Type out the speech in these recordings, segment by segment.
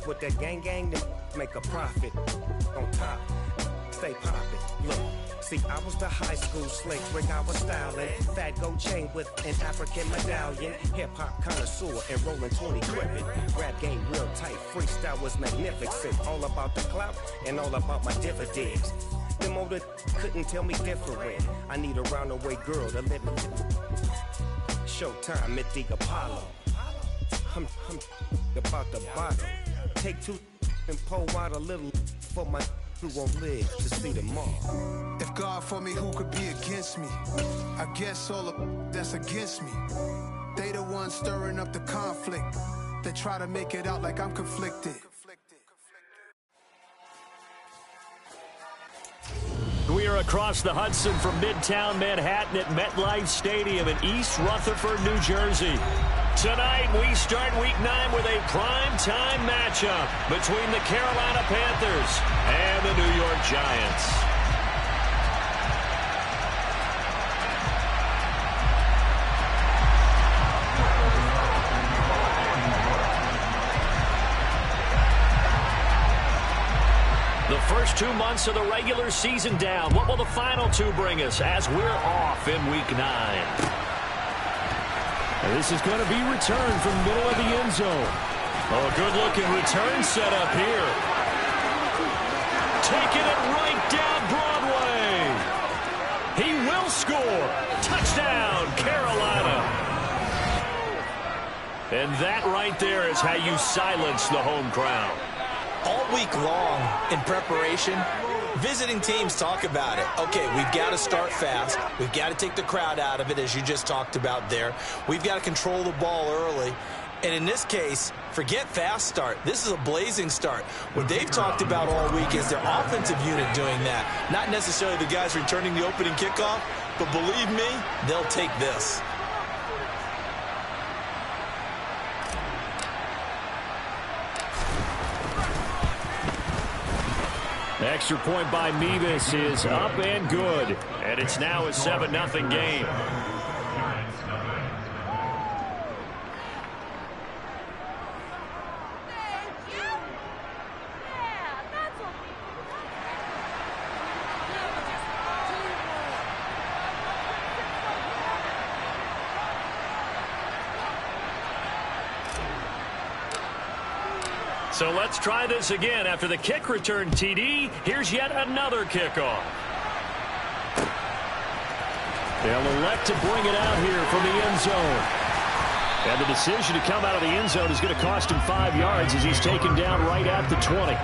with that gang, then make a profit. On top, stay poppin'. Look, see, I was the high school slick ring I was styling. Fat gold chain with an African medallion. Hip-hop connoisseur and rolling 20 gripping. Rap game real tight, freestyle was magnificent. All about the clout and all about my dividends. Them older couldn't tell me different. I need a roundaway girl to live with. Showtime at the Apollo. I'm about the bottom. Take two and pour out a little for my who won't live to see tomorrow. If God for me, who could be against me? I guess all of that's against me. They the ones stirring up the conflict. They try to make it out like I'm conflicted. We are across the Hudson from Midtown Manhattan at MetLife Stadium in East Rutherford, New Jersey. Tonight, we start Week 9 with a prime-time matchup between the Carolina Panthers and the New York Giants. The first 2 months of the regular season down. What will the final two bring us as we're off in Week 9? And this is going to be returned from the middle of the end zone. Oh, good-looking return set up here. Taking it right down Broadway. He will score. Touchdown, Carolina. And that right there is how you silence the home crowd. All week long in preparation, visiting teams talk about it. Okay, we've got to start fast. We've got to take the crowd out of it, as you just talked about there. We've got to control the ball early. And in this case, forget fast start. This is a blazing start. What they've talked about all week is their offensive unit doing that. Not necessarily the guys returning the opening kickoff, but believe me, they'll take this. Extra point by Mevis is up and good. And it's now a 7-0 game. So let's try this again. After the kick return TD, here's yet another kickoff. They'll elect to bring it out here from the end zone. And the decision to come out of the end zone is going to cost him 5 yards as he's taken down right at the 20.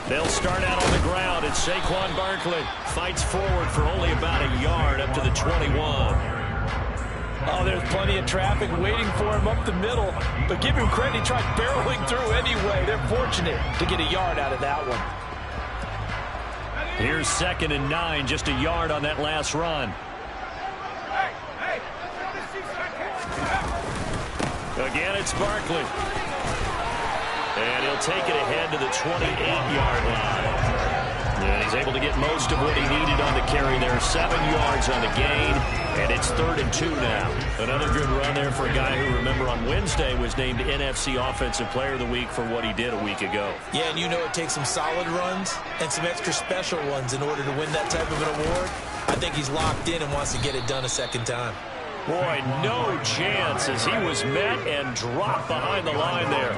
They'll start out on the ground, and Saquon Barkley fights forward for only about a yard up to the 21. Oh, there's plenty of traffic waiting for him up the middle. But give him credit, he tried barreling through anyway. They're fortunate to get a yard out of that one. Here's 2nd and 9, just a yard on that last run. Again, it's Barkley. And he'll take it ahead to the 28-yard line. And he's able to get most of what he needed on the carry there. 7 yards on the gain, and it's 3rd and 2 now. Another good run there for a guy who, remember, on Wednesday was named NFC Offensive Player of the Week for what he did a week ago. Yeah, and you know it takes some solid runs and some extra special ones in order to win that type of an award. I think he's locked in and wants to get it done a second time. Boy, no chance as he was met and dropped behind the line there.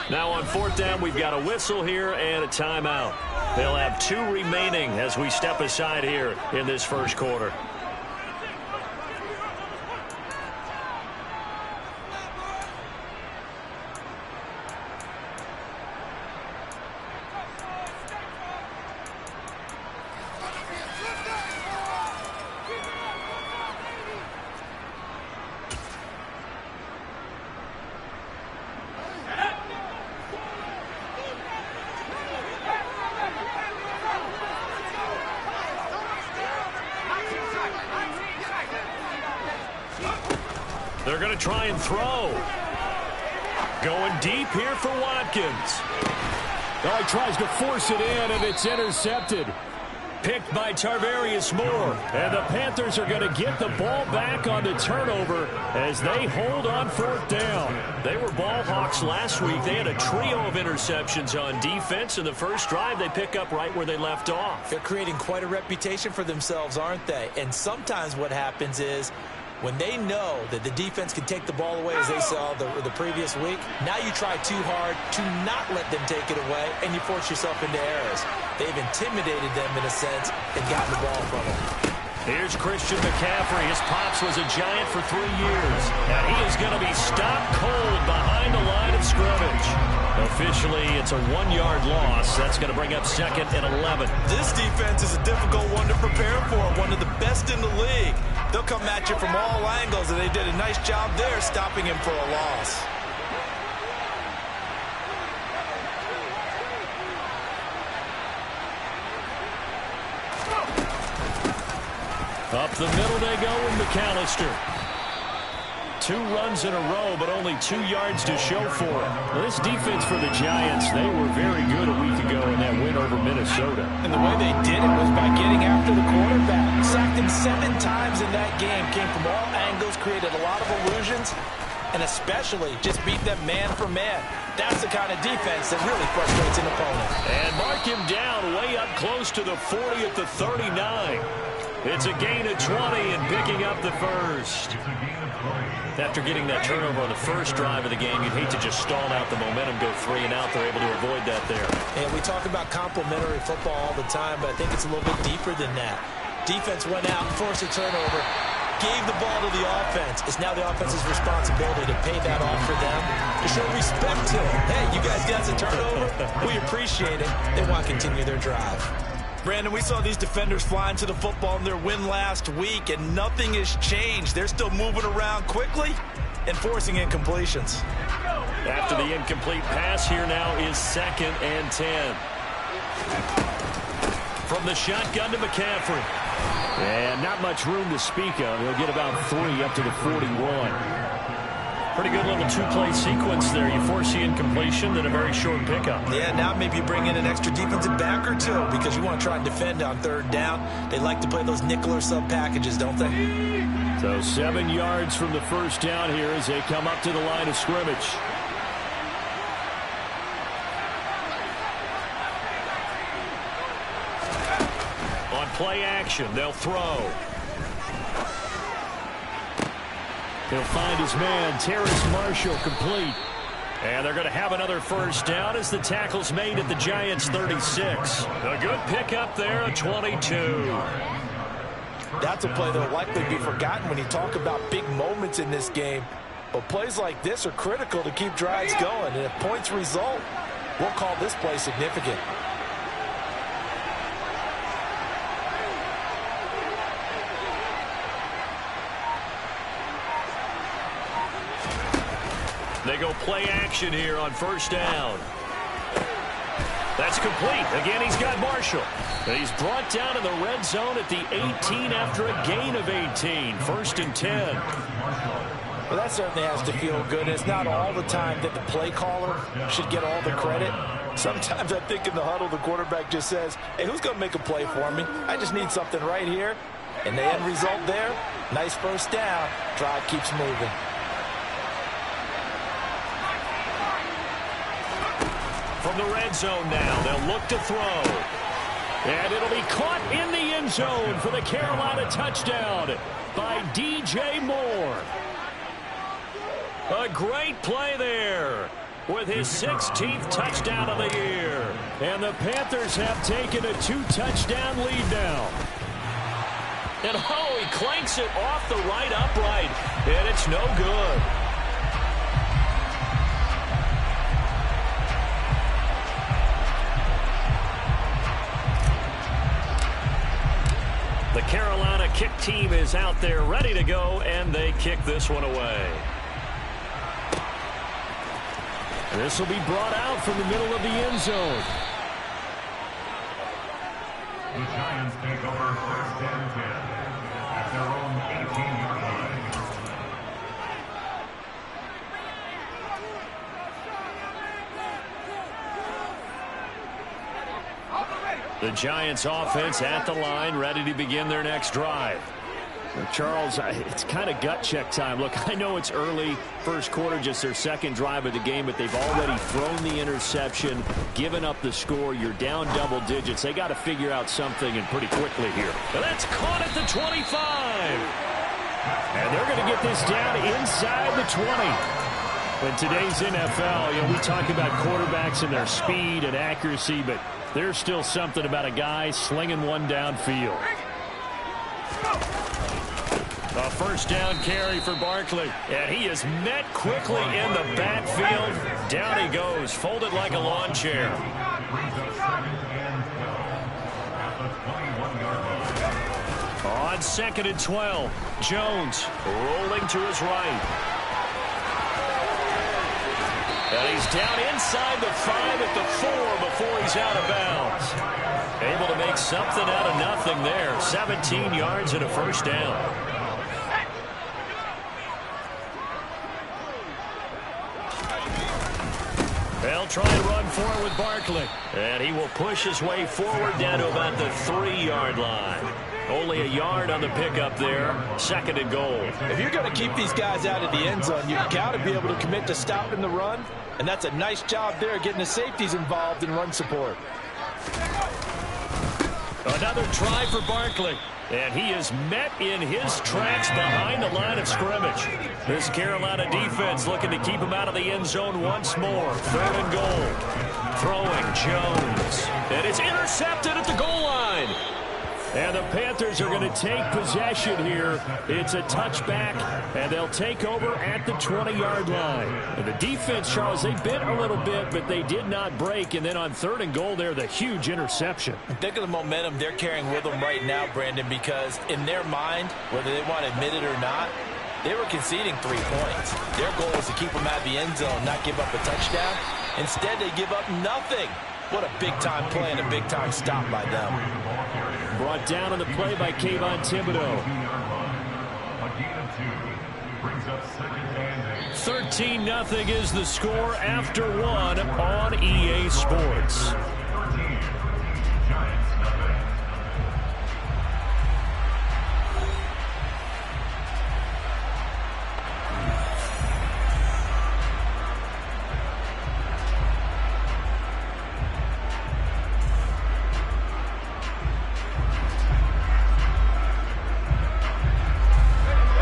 Now on 4th down, we've got a whistle here and a timeout. They'll have 2 remaining as we step aside here in this first quarter. They're going to try and throw. Going deep here for Watkins. Oh, he tries to force it in, and it's intercepted. Picked by Tarvarius Moore. And the Panthers are going to get the ball back on the turnover as they hold on 4th down. They were ball hawks last week. They had a trio of interceptions on defense. In the first drive, they pick up right where they left off. They're creating quite a reputation for themselves, aren't they? And sometimes what happens is when they know that the defense can take the ball away, as they saw the previous week, now you try too hard to not let them take it away, and you force yourself into errors. They've intimidated them in a sense and gotten the ball from them. Here's Christian McCaffrey. His pops was a Giant for 3 years. And he is going to be stopped cold behind the line of scrimmage. Officially, it's a 1-yard loss. That's going to bring up 2nd and 11. This defense is a difficult one to prepare for, one of the best in the league. They'll come at you from all angles, and they did a nice job there stopping him for a loss. Up the middle they go with McAllister. 2 runs in a row, but only 2 yards to show for it. Well, this defense for the Giants, they were very good a week ago in that win over Minnesota. And the way they did it was by getting after the quarterback. Sacked him 7 times in that game. Came from all angles, created a lot of illusions, and especially just beat them man for man. That's the kind of defense that really frustrates an opponent. And mark him down way up close to the 40 at the 39. It's a gain of 20 and picking up the first. After getting that turnover on the first drive of the game, you'd hate to just stall out the momentum, go 3 and out. They're able to avoid that there. And we talk about complementary football all the time, but I think it's a little bit deeper than that. Defense went out, forced a turnover, gave the ball to the offense. It's now the offense's responsibility to pay that off for them, to show respect to them. Hey, you guys got a turnover? We appreciate it. They want to continue their drive. Brandon, we saw these defenders flying to the football in their win last week, and nothing has changed. They're still moving around quickly and forcing incompletions. After the incomplete pass, here now is 2nd and 10. From the shotgun to McCaffrey. And not much room to speak of. He'll get about 3 up to the 41. Pretty good little 2-play sequence there. You force the incompletion, then a very short pickup. Yeah, now maybe you bring in an extra defensive back or 2 because you want to try and defend on 3rd down. They like to play those nickel or sub packages, don't they? So 7 yards from the first down here as they come up to the line of scrimmage. On play action, they'll throw. He'll find his man, Terrace Marshall, complete. And they're going to have another first down as the tackle's made at the Giants' 36. A good pickup there, a 22. That's a play that will likely be forgotten when you talk about big moments in this game. But plays like this are critical to keep drives going. And if points result, we'll call this play significant. They go play action here on first down. That's complete. Again, he's got Marshall. He's brought down in the red zone at the 18 after a gain of 18. 1st and 10. Well, that certainly has to feel good. It's not all the time that the play caller should get all the credit. Sometimes I think in the huddle, the quarterback just says, hey, who's going to make a play for me? I just need something right here. And the end result there, nice first down. Drive keeps moving. From the red zone now, they'll look to throw. And it'll be caught in the end zone for the Carolina touchdown by DJ Moore. A great play there with his 16th touchdown of the year. And the Panthers have taken a 2-touchdown lead now. And oh, he clanks it off the right upright. And it's no good. The Carolina kick team is out there ready to go, and they kick this one away. This will be brought out from the middle of the end zone. The Giants take over 1st and 10 at their own 18-yard line. The Giants offense at the line, ready to begin their next drive. Charles, it's kind of gut check time. Look, I know it's early, first quarter, just their second drive of the game, but they've already thrown the interception, given up the score. You're down double digits. They got to figure out something, and pretty quickly here. But that's caught at the 25. And they're going to get this down inside the 20. In today's NFL, we talk about quarterbacks and their speed and accuracy, but there's still something about a guy slinging one downfield. A first down carry for Barkley. And he is met quickly in the backfield. Down he goes, folded like a lawn chair. On 2nd and 12, Jones rolling to his right. And he's down inside the 5 at the 4 before he's out of bounds. Able to make something out of nothing there. 17 yards and a first down. They'll try and run forward with Barkley. And he will push his way forward down to about the 3-yard line. Only a yard on the pickup there. 2nd and goal. If you're going to keep these guys out of the end zone, you've got to be able to commit to stopping the run. And that's a nice job there, getting the safeties involved in run support. Another try for Barkley. And he is met in his tracks behind the line of scrimmage. This Carolina defense looking to keep him out of the end zone once more. 3rd and goal. Throwing Jones. And it's intercepted at the goal line. And the Panthers are going to take possession here. It's a touchback, and they'll take over at the 20-yard line. And the defense, Charles, they bit a little bit, but they did not break. And then on 3rd and goal there, the huge interception. Think of the momentum they're carrying with them right now, Brandon, because in their mind, whether they want to admit it or not, they were conceding 3 points. Their goal is to keep them out of the end zone, not give up a touchdown. Instead, they give up nothing. What a big-time play and a big-time stop by them. Brought down on the play by Kayvon Thibodeau. 13-0 is the score after 1 on EA Sports.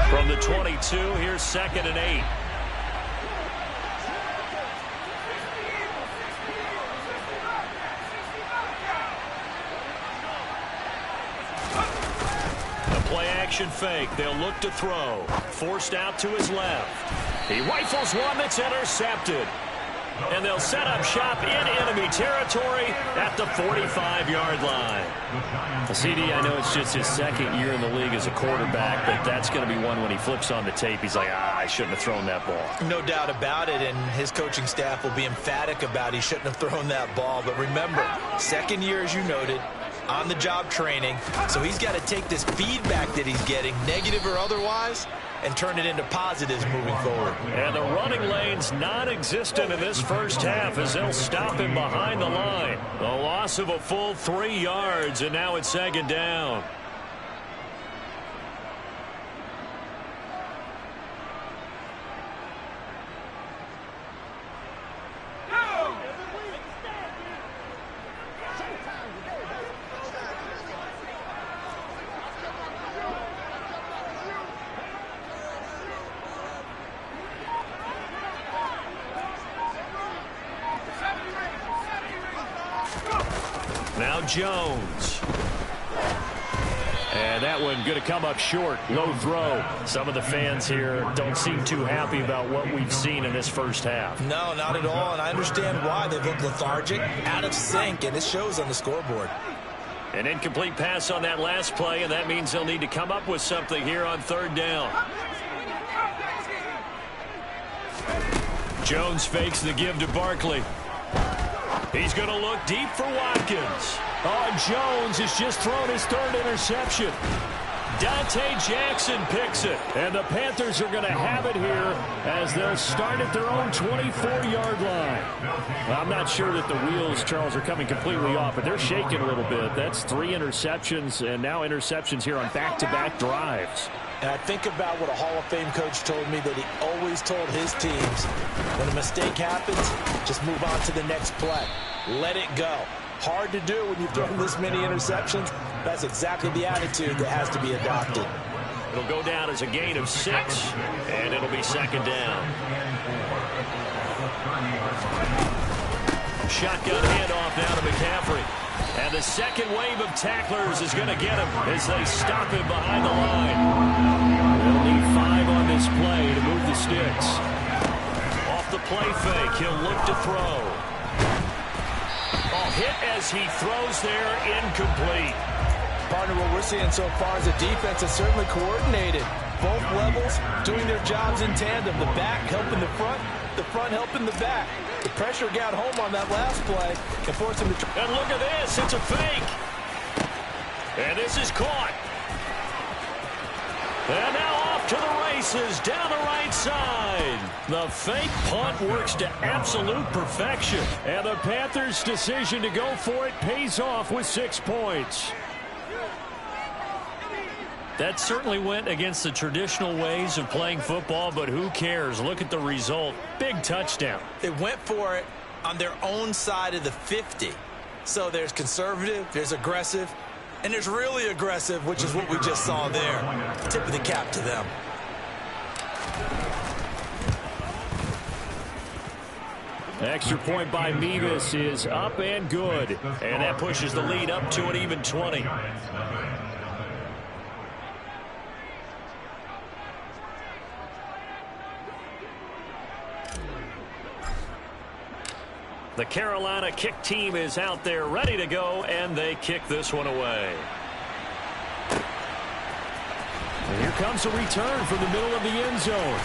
From the 22, here's 2nd and 8. The play-action fake. They'll look to throw. Forced out to his left. He rifles one that's intercepted. And they'll set up shop in enemy territory at the 45-yard line. CD, I know it's just his 2nd year in the league as a quarterback, but that's going to be one when he flips on the tape. He's like, I shouldn't have thrown that ball. No doubt about it, and his coaching staff will be emphatic about he shouldn't have thrown that ball. But remember, 2nd year, as you noted, on-the-job training, so he's got to take this feedback that he's getting, negative or otherwise, and turn it into positives moving forward. And the running lane's non-existent in this first half as they'll stop him behind the line. A loss of a full 3 yards, and now it's 2nd down. Now Jones. And that one going to come up short. Low throw. Some of the fans here don't seem too happy about what we've seen in this first half. No, not at all. And I understand why. They look lethargic, out of sync, and it shows on the scoreboard. An incomplete pass on that last play, and that means they'll need to come up with something here on 3rd down. Jones fakes the give to Barkley. He's going to look deep for Watkins. Oh, Jones has just thrown his 3rd interception. Dante Jackson picks it. And the Panthers are going to have it here as they'll start at their own 24-yard line. Well, I'm not sure that the wheels, Charles, are coming completely off, but they're shaking a little bit. That's 3 interceptions, and now interceptions here on back-to-back drives. And I think about what a Hall of Fame coach told me that he always told his teams, when a mistake happens, just move on to the next play. Let it go. Hard to do when you've thrown this many interceptions. That's exactly the attitude that has to be adopted. It'll go down as a gain of 6, and it'll be second down. Shotgun handoff now to McCaffrey. And the second wave of tacklers is going to get him as they stop him behind the line. They'll need 5 on this play to move the sticks. Off the play fake, he'll look to throw. Hit as he throws there, incomplete. Partner, what we're seeing so far is the defense is certainly coordinated. Both levels doing their jobs in tandem. The back helping the front helping the back. The pressure got home on that last play and forced him to... And look at this, it's a fake. And this is caught. And now off to the races, down the right side. The fake punt works to absolute perfection. And the Panthers' decision to go for it pays off with 6 points. That certainly went against the traditional ways of playing football, but who cares? Look at the result. Big touchdown. They went for it on their own side of the 50. So there's conservative, there's aggressive, and there's really aggressive, which is what we just saw there. Tip of the cap to them. Extra point by Mevis is up and good. And that pushes the lead up to an even 20. The Carolina kick team is out there ready to go, and they kick this one away. And here comes a return from the middle of the end zone.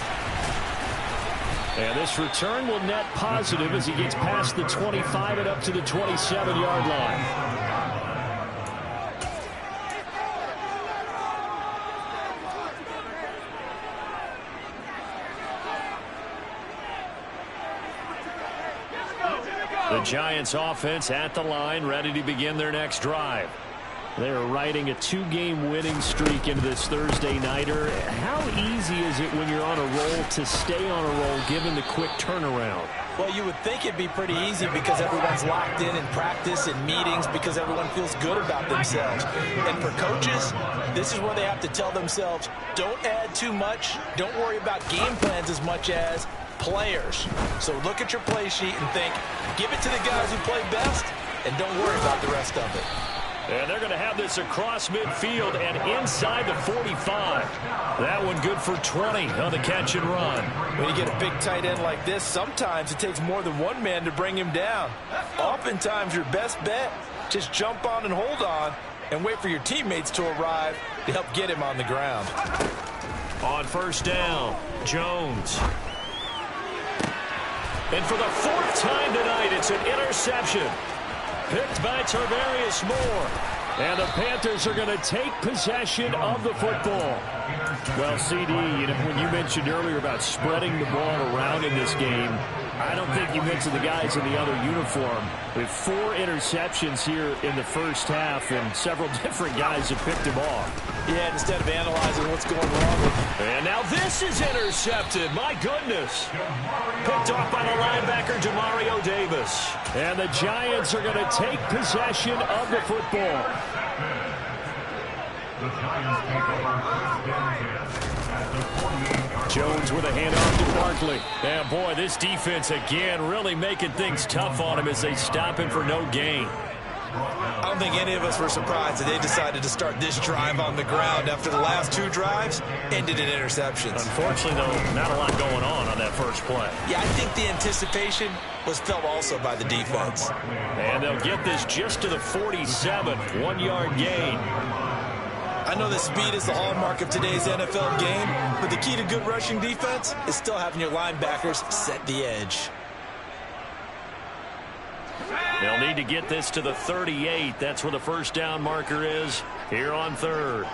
And this return will net positive as he gets past the 25 and up to the 27-yard line. The Giants offense at the line, ready to begin their next drive. They are riding a 2-game winning streak into this Thursday nighter. How easy is it when you're on a roll to stay on a roll given the quick turnaround? Well, you would think it'd be pretty easy because everyone's locked in practice and meetings because everyone feels good about themselves. And for coaches, this is where they have to tell themselves, don't add too much, don't worry about game plans as much as players. So look at your play sheet and think, give it to the guys who play best, and don't worry about the rest of it. And they're going to have this across midfield and inside the 45. That one good for 20 on the catch and run. When you get a big tight end like this, sometimes it takes more than one man to bring him down. Oftentimes your best bet, just jump on and hold on and wait for your teammates to arrive to help get him on the ground. On first down, Jones. And for the 4th time tonight, it's an interception. Picked by Tarvarius Moore. And the Panthers are going to take possession of the football. Well, CD, when you mentioned earlier about spreading the ball around in this game, I don't think you mentioned the guys in the other uniform. With 4 interceptions here in the first half, and several different guys have picked them off. Yeah, instead of analyzing what's going wrong with him. And now this is intercepted. My goodness. Picked off by the linebacker, Demario Davis. And the Giants are going to take possession of the football. The Giants take over Jones with a handoff to Barkley. And boy, this defense again really making things tough on him as they stop him for no gain. I don't think any of us were surprised that they decided to start this drive on the ground after the last 2 drives ended in interceptions. Unfortunately, though, not a lot going on that first play. Yeah, I think the anticipation was felt also by the defense. And they'll get this just to the 47, 1-yard gain. I know that speed is the hallmark of today's NFL game, but the key to good rushing defense is still having your linebackers set the edge. They'll need to get this to the 38. That's where the first down marker is here on 3rd.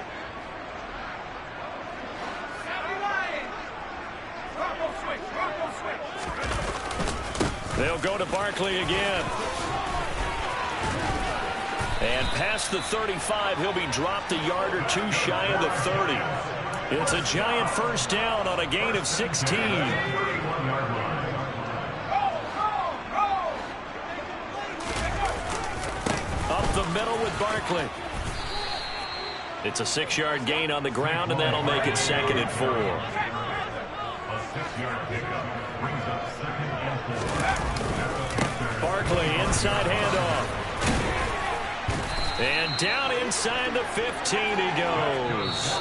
They'll go to Barkley again. And past the 35, he'll be dropped a yard or two shy of the 30. It's a giant first down on a gain of 16. Up the middle with Barkley. It's a 6-yard gain on the ground, and that'll make it 2nd and 4. A 6-yard pickup brings up 2nd and 4. Barkley, inside handoff. And down inside the 15 he goes.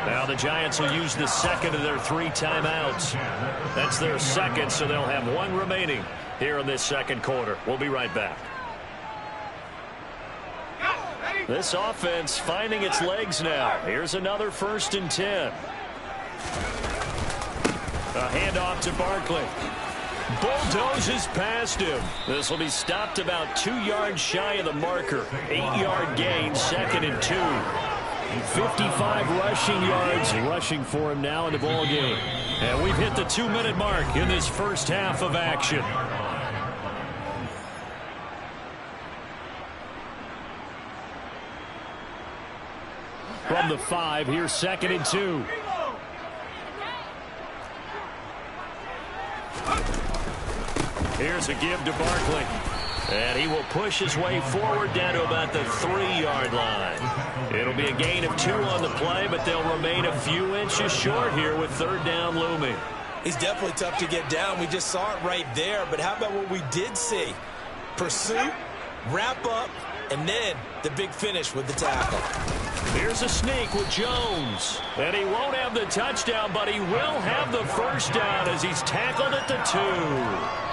Now the Giants will use the second of their 3 timeouts. That's their second, so they'll have 1 remaining here in this second quarter. We'll be right back. This offense finding its legs now. Here's another 1st and 10. A handoff to Barkley. Bulldozes past him. This will be stopped about 2 yards shy of the marker. 8-yard gain, 2nd and 2. 55 rushing yards rushing for him now in the ball game. And we've hit the 2-minute mark in this first half of action. From the 5, here's 2nd and 2. Here's a give to Barkley. And he will push his way forward down to about the 3-yard line. It'll be a gain of 2 on the play, but they'll remain a few inches short here with 3rd down looming. He's definitely tough to get down. We just saw it right there. But how about what we did see? Pursuit, wrap up, and then the big finish with the tackle. Here's a sneak with Jones. And he won't have the touchdown, but he will have the first down as he's tackled at the 2.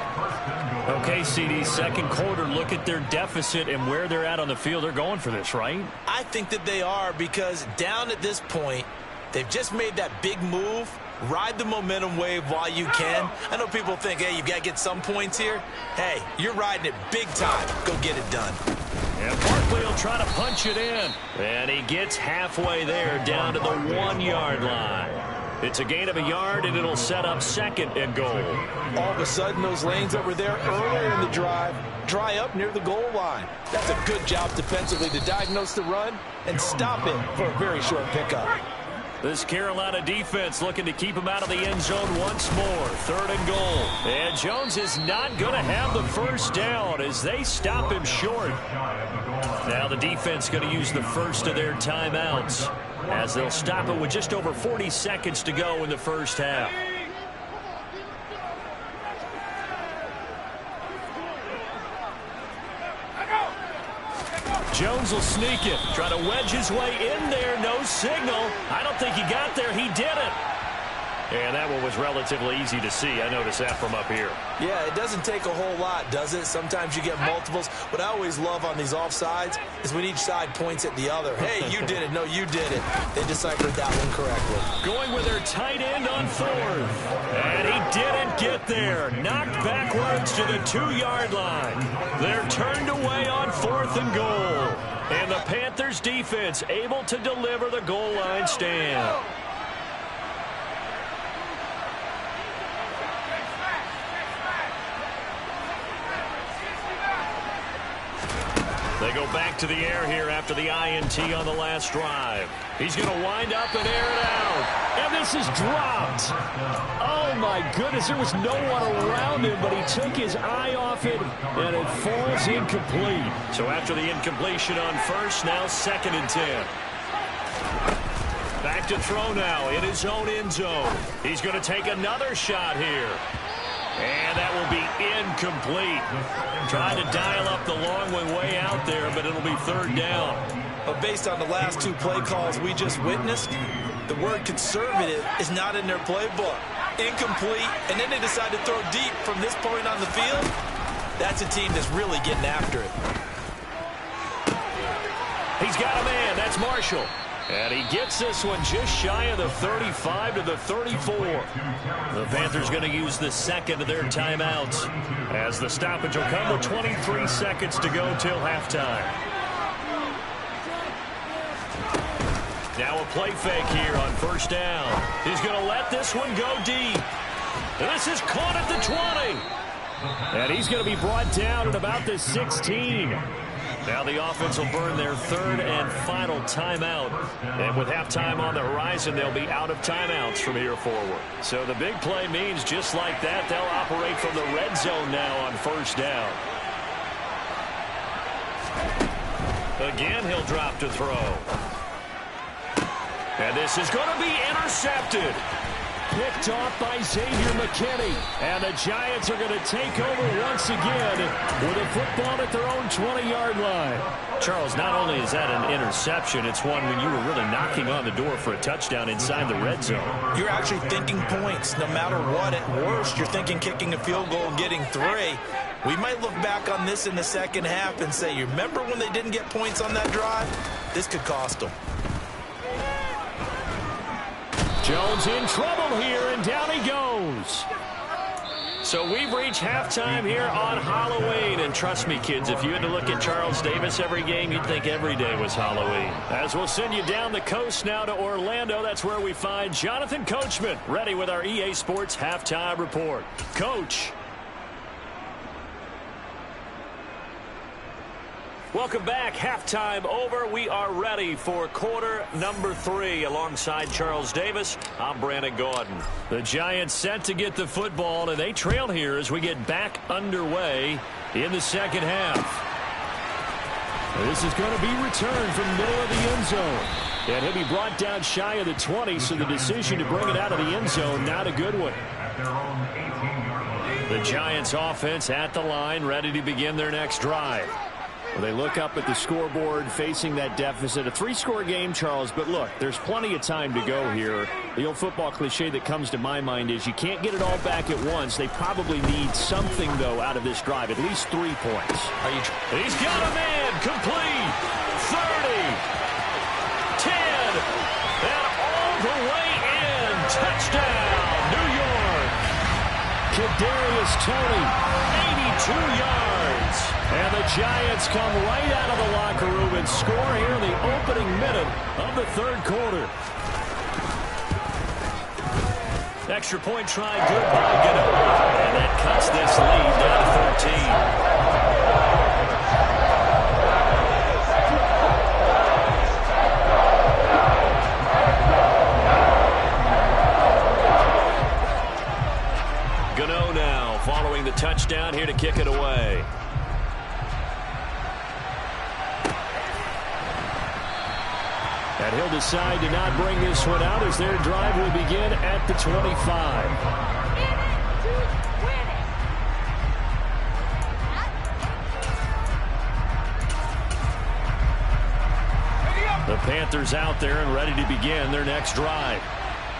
Okay, CD, second quarter, look at their deficit and where they're at on the field. They're going for this, right? I think that they are, because down at this point, they've just made that big move. Ride the momentum wave while you can. I know people think, hey, you've got to get some points here. Hey, you're riding it big time. Go get it done. And Barkley will try to punch it in. And he gets halfway there, down to the 1-yard line. It's a gain of a yard, and it'll set up 2nd and goal. All of a sudden, those lanes that were there earlier in the drive dry up near the goal line. That's a good job defensively to diagnose the run and stop it for a very short pickup. This Carolina defense looking to keep him out of the end zone once more. 3rd and goal. And Jones is not going to have the first down as they stop him short. Now the defense going to use the first of their timeouts as they'll stop it with just over 40 seconds to go in the first half. Jones will sneak it. Try to wedge his way in there. No signal. I don't think he got there. He did it. And that one was relatively easy to see. I noticed that from up here. Yeah, it doesn't take a whole lot, does it? Sometimes you get multiples. What I always love on these offsides is when each side points at the other. Hey, you did it. No, you did it. They deciphered that one correctly. Going with their tight end on 4th. And he didn't get there. Knocked backwards to the 2-yard line. They're turned away on 4th and goal. And the Panthers defense able to deliver the goal line stand. They go back to the air here after the INT on the last drive. He's going to wind up and air it out. And this is dropped. Oh, my goodness. There was no one around him, but he took his eye off it, and it falls incomplete. So after the incompletion on first, now 2nd and 10. Back to throw now in his own end zone. He's going to take another shot here. And that will be incomplete. Trying to dial up the long one way out there, but it'll be 3rd down. But based on the last 2 play calls we just witnessed, the word conservative is not in their playbook. Incomplete, and then they decide to throw deep from this point on the field. That's a team that's really getting after it. He's got a man. That's Marshall. And he gets this one just shy of the 35 to the 34. The Panthers going to use the 2nd of their timeouts as the stoppage will come with 23 seconds to go till halftime. Now a play fake here on 1st down. He's going to let this one go deep. And this is caught at the 20. And he's going to be brought down at about the 16. Now the offense will burn their third and final timeout. And with halftime on the horizon, they'll be out of timeouts from here forward. So the big play means just like that, they'll operate from the red zone now on first down. Again, he'll drop to throw. And this is going to be intercepted. Picked off by Xavier McKinney. And the Giants are going to take over once again with a football at their own 20-yard line. Charles, not only is that an interception, it's one when you were really knocking on the door for a touchdown inside the red zone. You're actually thinking points. No matter what, at worst, you're thinking kicking a field goal and getting 3. We might look back on this in the second half and say, you remember when they didn't get points on that drive? This could cost them. Jones in trouble here, and down he goes. So we've reached halftime here on Halloween. And trust me, kids, if you had to look at Charles Davis every game, you'd think every day was Halloween. As we'll send you down the coast now to Orlando, that's where we find Jonathan Coachman, ready with our EA Sports Halftime Report. Coach. Welcome back. Halftime over. We are ready for quarter number 3. Alongside Charles Davis, I'm Brandon Gordon. The Giants set to get the football, and they trail here as we get back underway in the second half. This is going to be returned from the middle of the end zone. And he'll be brought down shy of the 20, so the decision to bring it out of the end zone, not a good one. At their own 18-yard line. The Giants offense at the line, ready to begin their next drive. Well, they look up at the scoreboard facing that deficit. A 3-score game, Charles, but look, there's plenty of time to go here. The old football cliche that comes to my mind is you can't get it all back at once. They probably need something, though, out of this drive, at least 3 points. He's got a man, complete, 30, 10, and all the way in. Touchdown, New York. Kadarius Toney, 82 yards. And the Giants come right out of the locker room and score here in the opening minute of the third quarter. Extra point try, good by Gano. And that cuts this lead down to 13. Gano now following the touchdown here to kick it away. And he'll decide to not bring this one out as their drive will begin at the 25. The Panthers out there and ready to begin their next drive.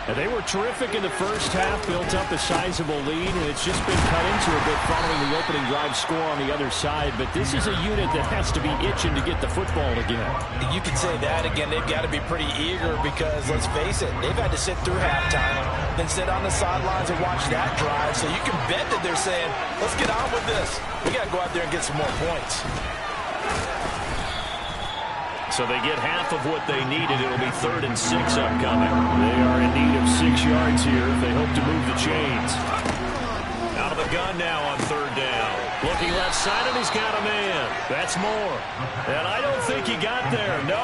And they were terrific in the first half, built up a sizable lead, and it's just been cut into a bit following the opening drive score on the other side. But this is a unit that has to be itching to get the football again. You can say that again. They've got to be pretty eager because, let's face it, they've had to sit through halftime, then sit on the sidelines and watch that drive. So you can bet that they're saying, let's get on with this. We got to go out there and get some more points. So they get half of what they needed. It'll be 3rd and 6 upcoming. They are in need of 6 yards here if they hope to move the chains. Out of the gun now on 3rd down. Looking left side, and he's got a man. That's more. And I don't think he got there. No.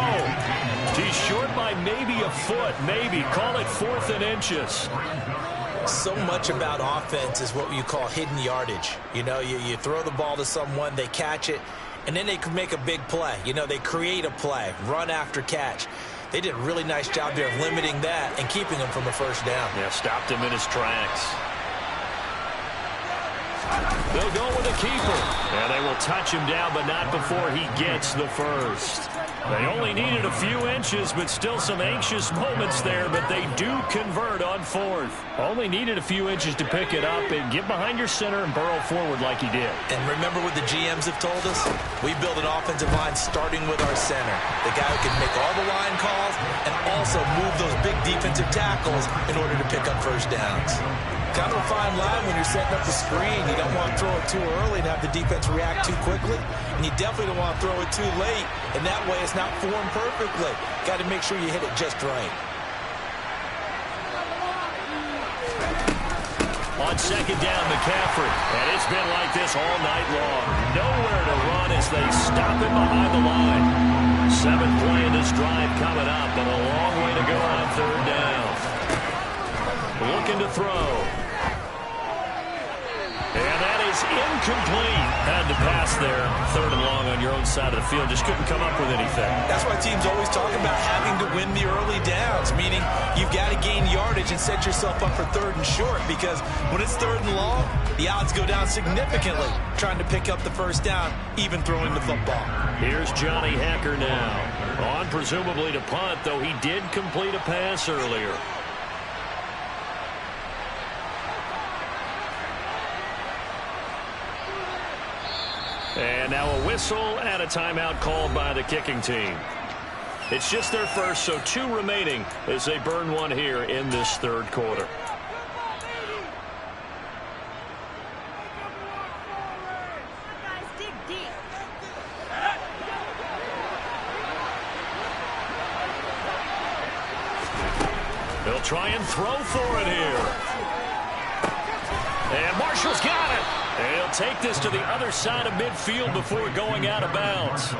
He's short by maybe a foot. Maybe. Call it 4th and inches. So much about offense is what you call hidden yardage. You know, you throw the ball to someone, they catch it, and then they can make a big play. You know, they create a play, run after catch. They did a really nice job there of limiting that and keeping him from a first down. Yeah, stopped him in his tracks. They'll go with a keeper. And they will touch him down, but not before he gets the first. They only needed a few inches, but still some anxious moments there, but they do convert on 4th. Only needed a few inches to pick it up and get behind your center and burrow forward like he did. And remember what the GMs have told us? We build an offensive line starting with our center. The guy who can make all the line calls and also move those big defensive tackles in order to pick up first downs. Kind of a fine line when you're setting up the screen. You don't want to throw it too early and have the defense react too quickly. And you definitely don't want to throw it too late. And that way it's not formed perfectly. Got to make sure you hit it just right. On second down, McCaffrey. And it's been like this all night long. Nowhere to run as they stop him behind the line. 7th play in this drive coming up, but a long way to go on third down. Looking to throw. And that is incomplete. Had to pass there. 3rd and long on your own side of the field. Just couldn't come up with anything. That's why teams always talk about having to win the early downs, meaning you've got to gain yardage and set yourself up for 3rd and short, because when it's 3rd and long, the odds go down significantly trying to pick up the first down, even throwing the football. Here's Johnny Hacker now. On presumably to punt, though he did complete a pass earlier. And now a whistle and a timeout called by the kicking team. It's just their first, so 2 remaining as they burn one here in this 3rd quarter. They'll try and throw for it here. And Marshall's got it. And he'll take this to the other side of midfield before going out of bounds.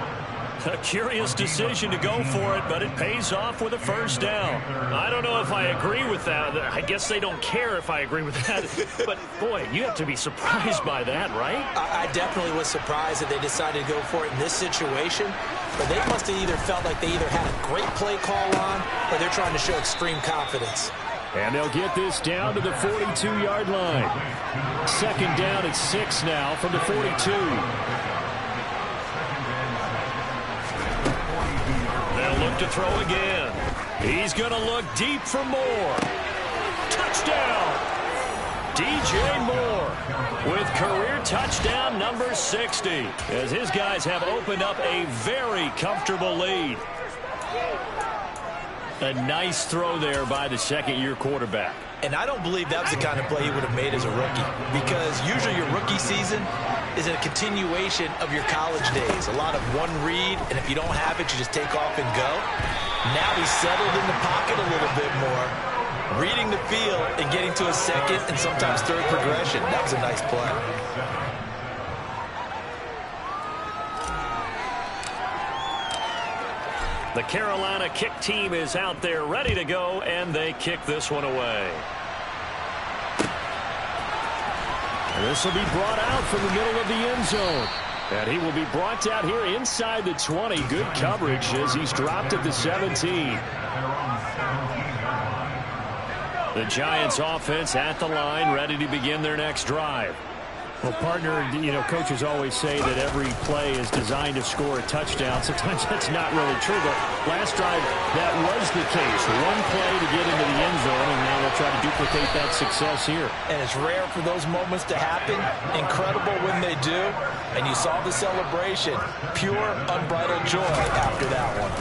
A curious decision to go for it, but it pays off with a first down. I don't know if I agree with that. I guess they don't care if I agree with that. But, boy, you have to be surprised by that, right? I definitely was surprised that they decided to go for it in this situation. But they must have either felt like they either had a great play call on or they're trying to show extreme confidence. And they'll get this down to the 42-yard line. 2nd down at 6 now from the 42. They'll look to throw again. He's going to look deep for Moore. Touchdown! DJ Moore with career touchdown number 60, as his guys have opened up a very comfortable lead. A nice throw there by the 2nd-year quarterback. And I don't believe that was the kind of play he would have made as a rookie, because usually your rookie season is a continuation of your college days. A lot of one read, and if you don't have it, you just take off and go. Now he's settled in the pocket a little bit more, reading the field and getting to a 2nd and sometimes 3rd progression. That was a nice play. The Carolina kick team is out there ready to go, and they kick this one away. This will be brought out from the middle of the end zone. And he will be brought out here inside the 20. Good coverage as he's dropped at the 17. The Giants offense at the line, ready to begin their next drive. Well, partner, you know, coaches always say that every play is designed to score a touchdown. Sometimes that's not really true, but last drive, that was the case. One play to get into the end zone, and now they'll try to duplicate that success here. And it's rare for those moments to happen. Incredible when they do. And you saw the celebration. Pure, unbridled joy after that one.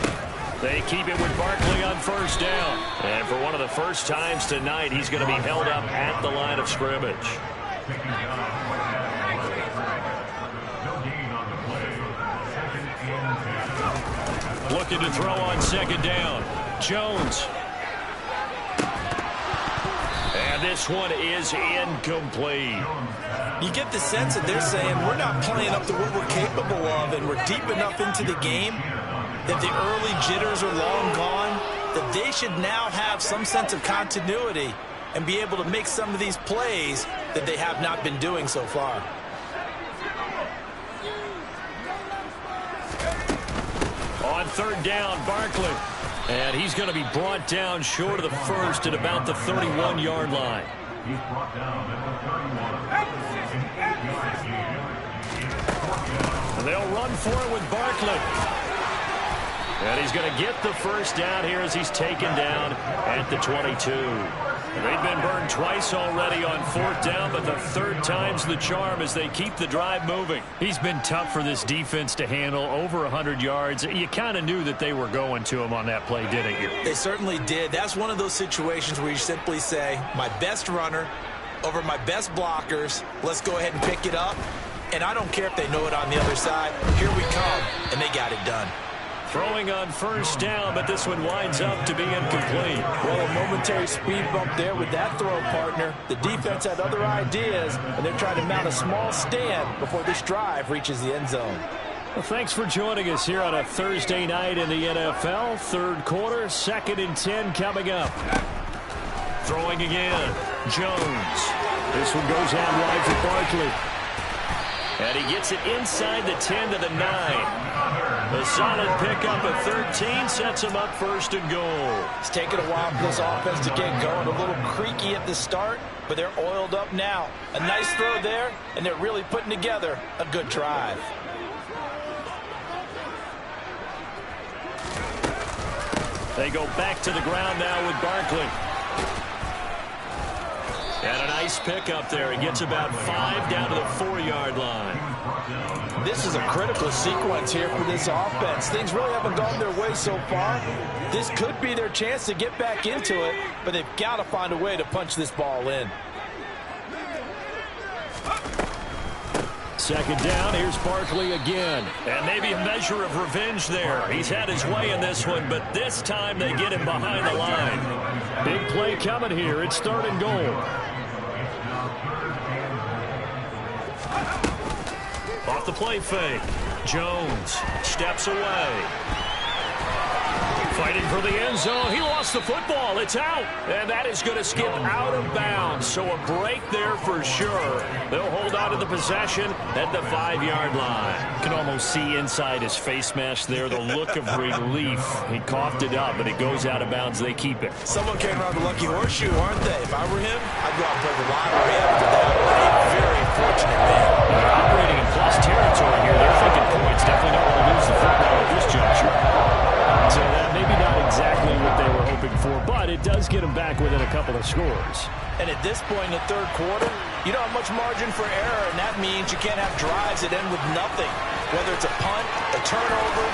They keep it with Barkley on first down. And for one of the first times tonight, he's going to be held up at the line of scrimmage. Looking to throw on 2nd down. Jones. And this one is incomplete. You get the sense that they're saying we're not playing up to what we're capable of, and we're deep enough into the game that the early jitters are long gone, that they should now have some sense of continuity and be able to make some of these plays that they have not been doing so far. On 3rd down, Barkley. And he's going to be brought down short of the first at about the 31-yard line. He's brought down at the 31. And they'll run for it with Barkley. And he's going to get the first down here as he's taken down at the 22. They've been burned twice already on 4th down, but the 3rd time's the charm as they keep the drive moving. He's been tough for this defense to handle, over 100 yards. You kind of knew that they were going to him on that play, didn't you? They certainly did. That's one of those situations where you simply say, my best runner over my best blockers, let's go ahead and pick it up. And I don't care if they know it on the other side. Here we come, and they got it done. Throwing on first down, but this one winds up to be incomplete. Well, a momentary speed bump there with that throw, partner. The defense had other ideas, and they're trying to mount a small stand before this drive reaches the end zone. Well, thanks for joining us here on a Thursday night in the NFL. Third quarter, 2nd and 10 coming up. Throwing again, Jones. This one goes out wide for Barkley. And he gets it inside the 10 to the 9. A solid pickup at 13 sets him up 1st and goal. It's taken a while for this offense to get going. A little creaky at the start, but they're oiled up now. A nice throw there, and they're really putting together a good drive. They go back to the ground now with Barkley. And a nice pickup there. He gets about 5 down to the 4-yard line. This is a critical sequence here for this offense. Things really haven't gone their way so far. This could be their chance to get back into it, but they've got to find a way to punch this ball in. 2nd down, here's Barkley again. And maybe a measure of revenge there. He's had his way in this one, but this time they get him behind the line. Big play coming here. It's 3rd and goal. Off the play fake. Jones steps away. Fighting for the end zone. He lost the football. It's out. And that is going to skip out of bounds. So a break there for sure. They'll hold on to the possession at the 5-yard line. You can almost see inside his face mask there the look of relief. He coughed it up, but it goes out of bounds. They keep it. Someone came around the lucky horseshoe, aren't they? If I were him, I'd go out and play the lottery after that. A very fortunate man. They're operating in plus territory here. They're thinking points. Definitely don't want to lose the football at this juncture. So that maybe not exactly what they were hoping for, but it does get them back within a couple of scores. And at this point in the 3rd quarter, you don't have much margin for error, and that means you can't have drives that end with nothing. Whether it's a punt, a turnover,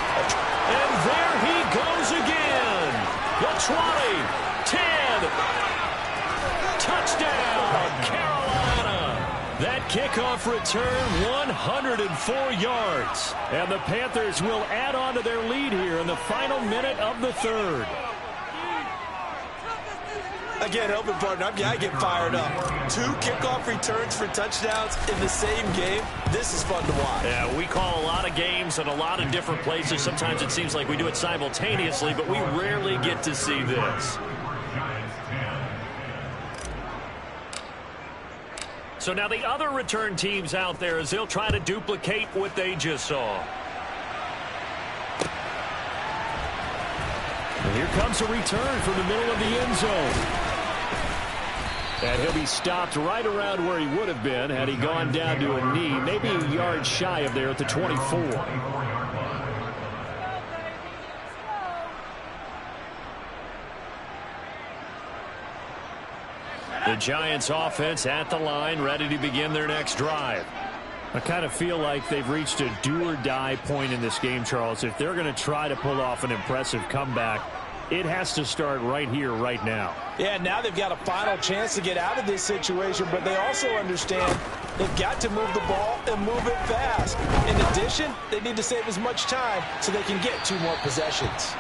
and there he goes again. The 20, 10, touchdown, Carolina. That kickoff return, 104 yards. And the Panthers will add on to their lead here in the final minute of the 3rd. Again, helping partner, I get fired up. 2 kickoff returns for touchdowns in the same game. This is fun to watch. Yeah, we call a lot of games in a lot of different places. Sometimes it seems like we do it simultaneously, but we rarely get to see this. So now the other return teams out there as they'll try to duplicate what they just saw. And here comes a return from the middle of the end zone. And he'll be stopped right around where he would have been had he gone down to a knee, maybe a yard shy of there at the 24. The Giants offense at the line, ready to begin their next drive. I kind of feel like they've reached a do-or-die point in this game, Charles. If they're going to try to pull off an impressive comeback, it has to start right here, right now. Yeah, now they've got a final chance to get out of this situation, but they also understand they've got to move the ball and move it fast. In addition, they need to save as much time so they can get 2 more possessions.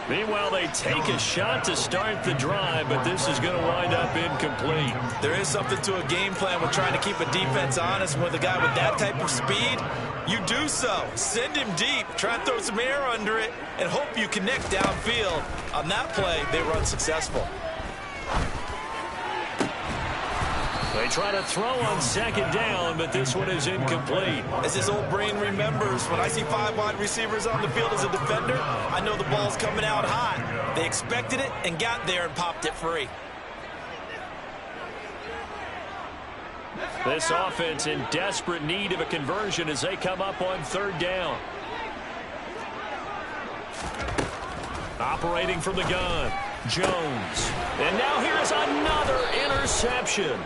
Meanwhile, they take a shot to start the drive, but this is going to wind up incomplete. There is something to a game plan with trying to keep a defense honest. With a guy with that type of speed, you do so. Send him deep, try and throw some air under it, and hope you connect downfield. On that play, they were unsuccessful. They try to throw on 2nd down, but this one is incomplete. As his old brain remembers, when I see 5 wide receivers on the field as a defender, I know the ball's coming out hot. They expected it and got there and popped it free. This offense in desperate need of a conversion as they come up on 3rd down. Operating from the gun, Jones. And now here's another interception.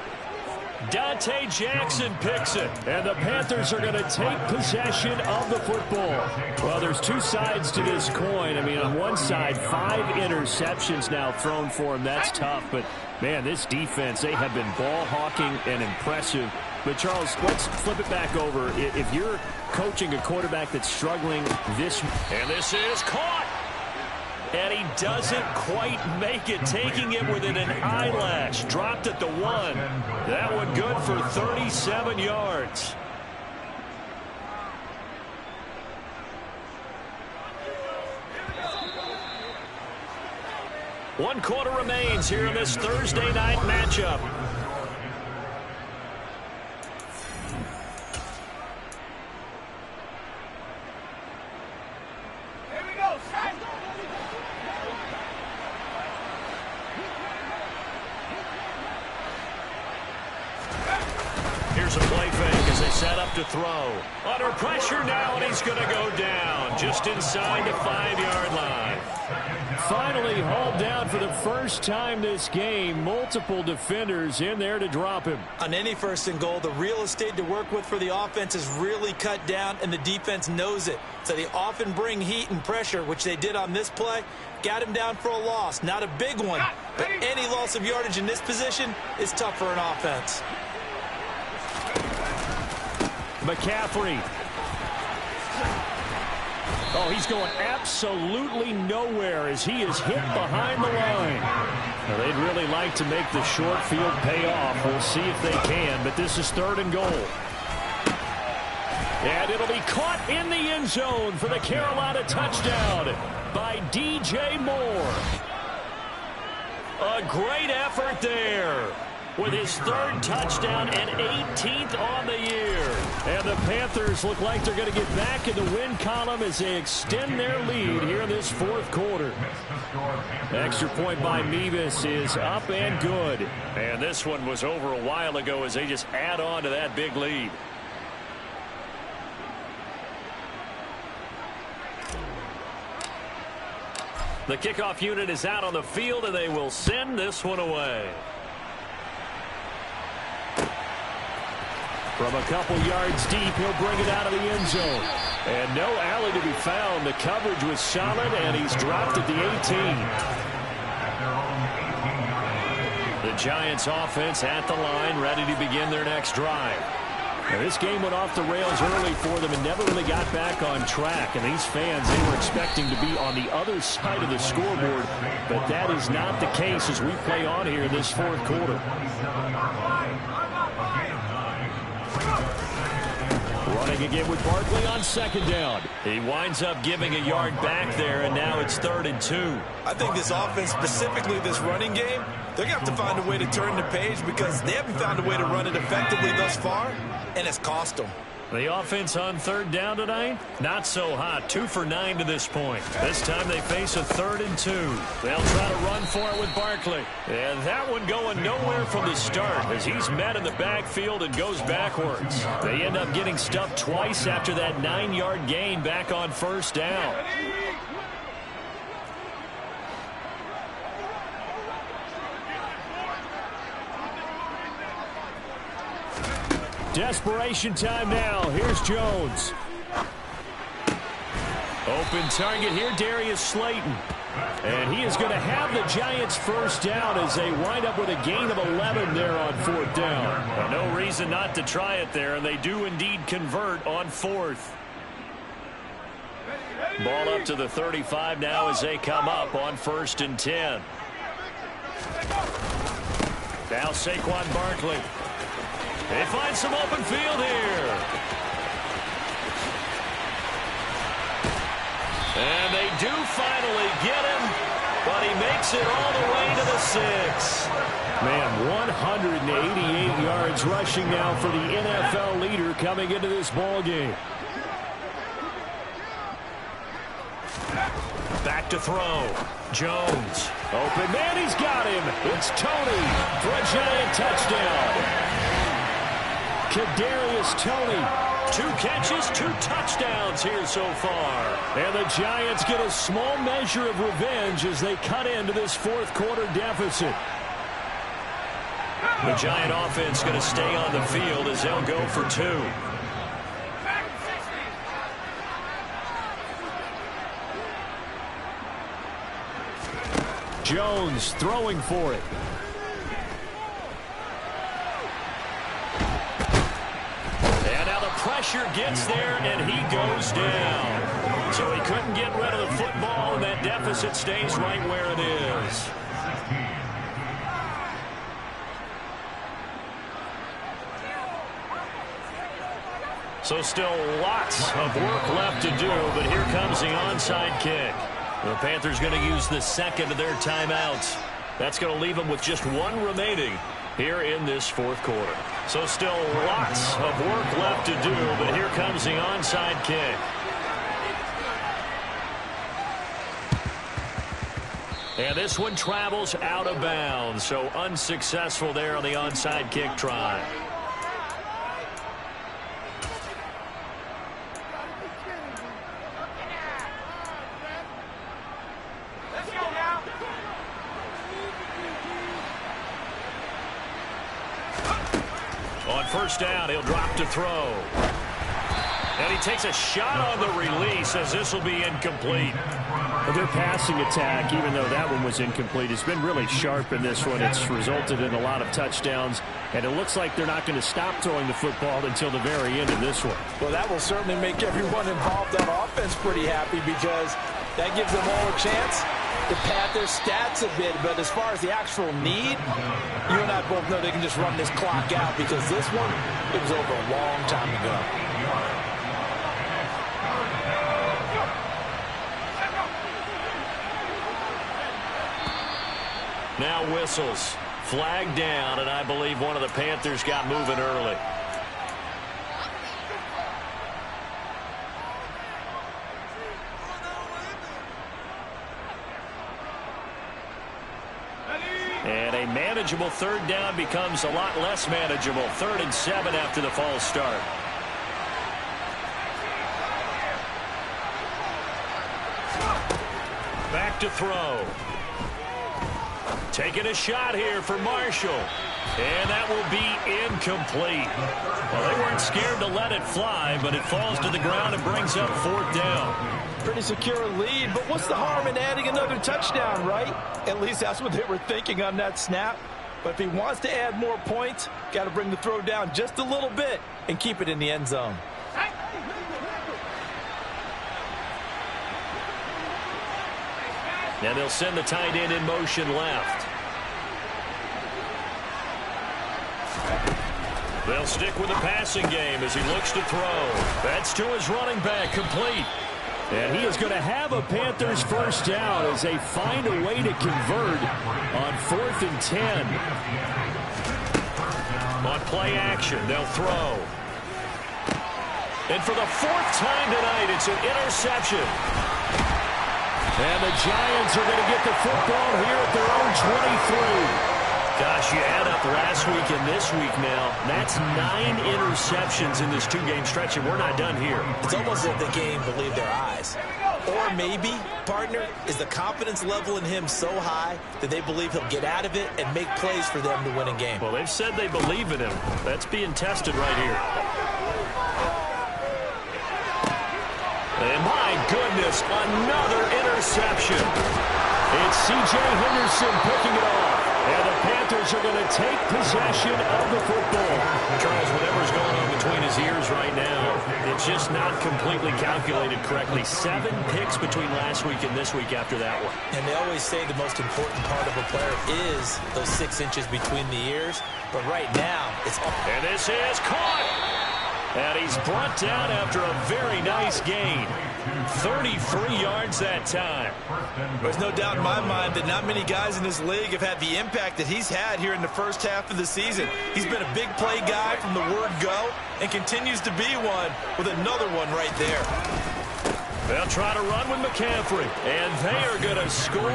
Dante Jackson picks it. And the Panthers are going to take possession of the football. Well, there's two sides to this coin. I mean, on one side, 5 interceptions now thrown for him. That's tough. But, man, this defense, they have been ball hawking and impressive. But, Charles, let's flip it back over. If you're coaching a quarterback that's struggling this... And this is caught. And he doesn't quite make it, taking it within an eyelash. Dropped at the 1. That one good for 37 yards. One quarter remains here in this Thursday night matchup. Here's a play fake as they set up to throw. Under pressure now, and he's going to go down just inside the 5-yard line. Finally hauled down for the first time this game. Multiple defenders in there to drop him. On any 1st and goal, the real estate to work with for the offense is really cut down, and the defense knows it. So they often bring heat and pressure, which they did on this play. Got him down for a loss. Not a big one, but any loss of yardage in this position is tough for an offense. McCaffrey. Oh, he's going absolutely nowhere as he is hit behind the line. Now, they'd really like to make the short field pay off. We'll see if they can, but this is 3rd and goal. And it'll be caught in the end zone for the Carolina touchdown by DJ Moore. A great effort there with his 3rd touchdown and 18th on the year. And the Panthers look like they're going to get back in the win column as they extend their lead here in this 4th quarter. Extra point by Mevis is up and good. And this one was over a while ago as they just add on to that big lead. The kickoff unit is out on the field, and they will send this one away. From a couple yards deep, he'll bring it out of the end zone. And no alley to be found. The coverage was solid, and he's dropped at the 18. The Giants offense at the line, ready to begin their next drive. Now, this game went off the rails early for them and never really got back on track. And these fans, they were expecting to be on the other side of the scoreboard. But that is not the case as we play on here in this 4th quarter. Running again with Barkley on 2nd down. He winds up giving a yard back there, and now it's 3rd and 2. I think this offense, specifically this running game, they're going to have to find a way to turn the page because they haven't found a way to run it effectively thus far, and it's cost them. The offense on 3rd down tonight, not so hot. 2 for 9 to this point. This time they face a 3rd and 2. They'll try to run for it with Barkley. And that one going nowhere from the start as he's met in the backfield and goes backwards. They end up getting stuffed twice after that 9-yard gain back on 1st down. Desperation time now. Here's Jones. Open target here, Darius Slayton. And he is going to have the Giants 1st down as they wind up with a gain of 11 there on 4th down. Well, no reason not to try it there, and they do indeed convert on 4th. Ball up to the 35 now as they come up on 1st and 10. Now Saquon Barkley. They find some open field here. And they do finally get him, but he makes it all the way to the 6. Man, 188 yards rushing now for the NFL leader coming into this ball game. Back to throw. Jones. Open man, he's got him. It's Tony for a Giant touchdown. Kadarius Toney, 2 catches, 2 touchdowns here so far. And the Giants get a small measure of revenge as they cut into this 4th quarter deficit. The Giant offense going to stay on the field as they'll go for 2. Jones throwing for it. And now the pressure gets there, and he goes down. So he couldn't get rid of the football, and that deficit stays right where it is. So still lots of work left to do, but here comes the onside kick. The Panthers going to use the second of their timeouts. That's going to leave them with just 1 remaining here in this fourth quarter. So still lots of work left to do, but here comes the onside kick. And this one travels out of bounds, so unsuccessful there on the onside kick try. On first down, he'll drop to throw. And he takes a shot on the release as this will be incomplete. But their passing attack, even though that one was incomplete, has been really sharp in this one. It's resulted in a lot of touchdowns, and it looks like they're not going to stop throwing the football until the very end of this one. Well, that will certainly make everyone involved on offense pretty happy because that gives them all a chance to pad their stats a bit. But as far as the actual need, you and I both know they can just run this clock out because this one, it was over a long time ago. Now whistles. Flag down, and I believe one of the Panthers got moving early. And a manageable third down becomes a lot less manageable. 3rd and 7 after the false start. Back to throw. Taking a shot here for Marshall. And that will be incomplete. Well, they weren't scared to let it fly, but it falls to the ground and brings up 4th down. Pretty secure lead, but what's the harm in adding another touchdown, right? At least that's what they were thinking on that snap. But if he wants to add more points, got to bring the throw down just a little bit and keep it in the end zone. Now they'll send the tight end in motion left. They'll stick with the passing game as he looks to throw. That's to his running back, complete. And he is going to have a Panthers first down as they find a way to convert on 4th and 10. On play action, they'll throw. And for the 4th time tonight, it's an interception. And the Giants are going to get the football here at their own 23. Gosh, you add up last week and this week now. That's 9 interceptions in this 2-game stretch, and we're not done here. It's almost like they can't even believe their eyes. Or maybe, partner, is the confidence level in him so high that they believe he'll get out of it and make plays for them to win a game. Well, they've said they believe in him. That's being tested right here. And my goodness, another interception. It's C.J. Henderson picking it off. And the Panthers are going to take possession of the football. Charles, whatever's going on between his ears right now, it's just not completely calculated correctly. 7 picks between last week and this week after that one. And they always say the most important part of a player is those 6 inches between the ears. But right now, it's... And this is caught. And he's brought down after a very nice gain. 33 yards that time. There's no doubt in my mind that not many guys in this league have had the impact that he's had here in the first half of the season. He's been a big play guy from the word go and continues to be one with another one right there. They'll try to run with McCaffrey, and they are going to score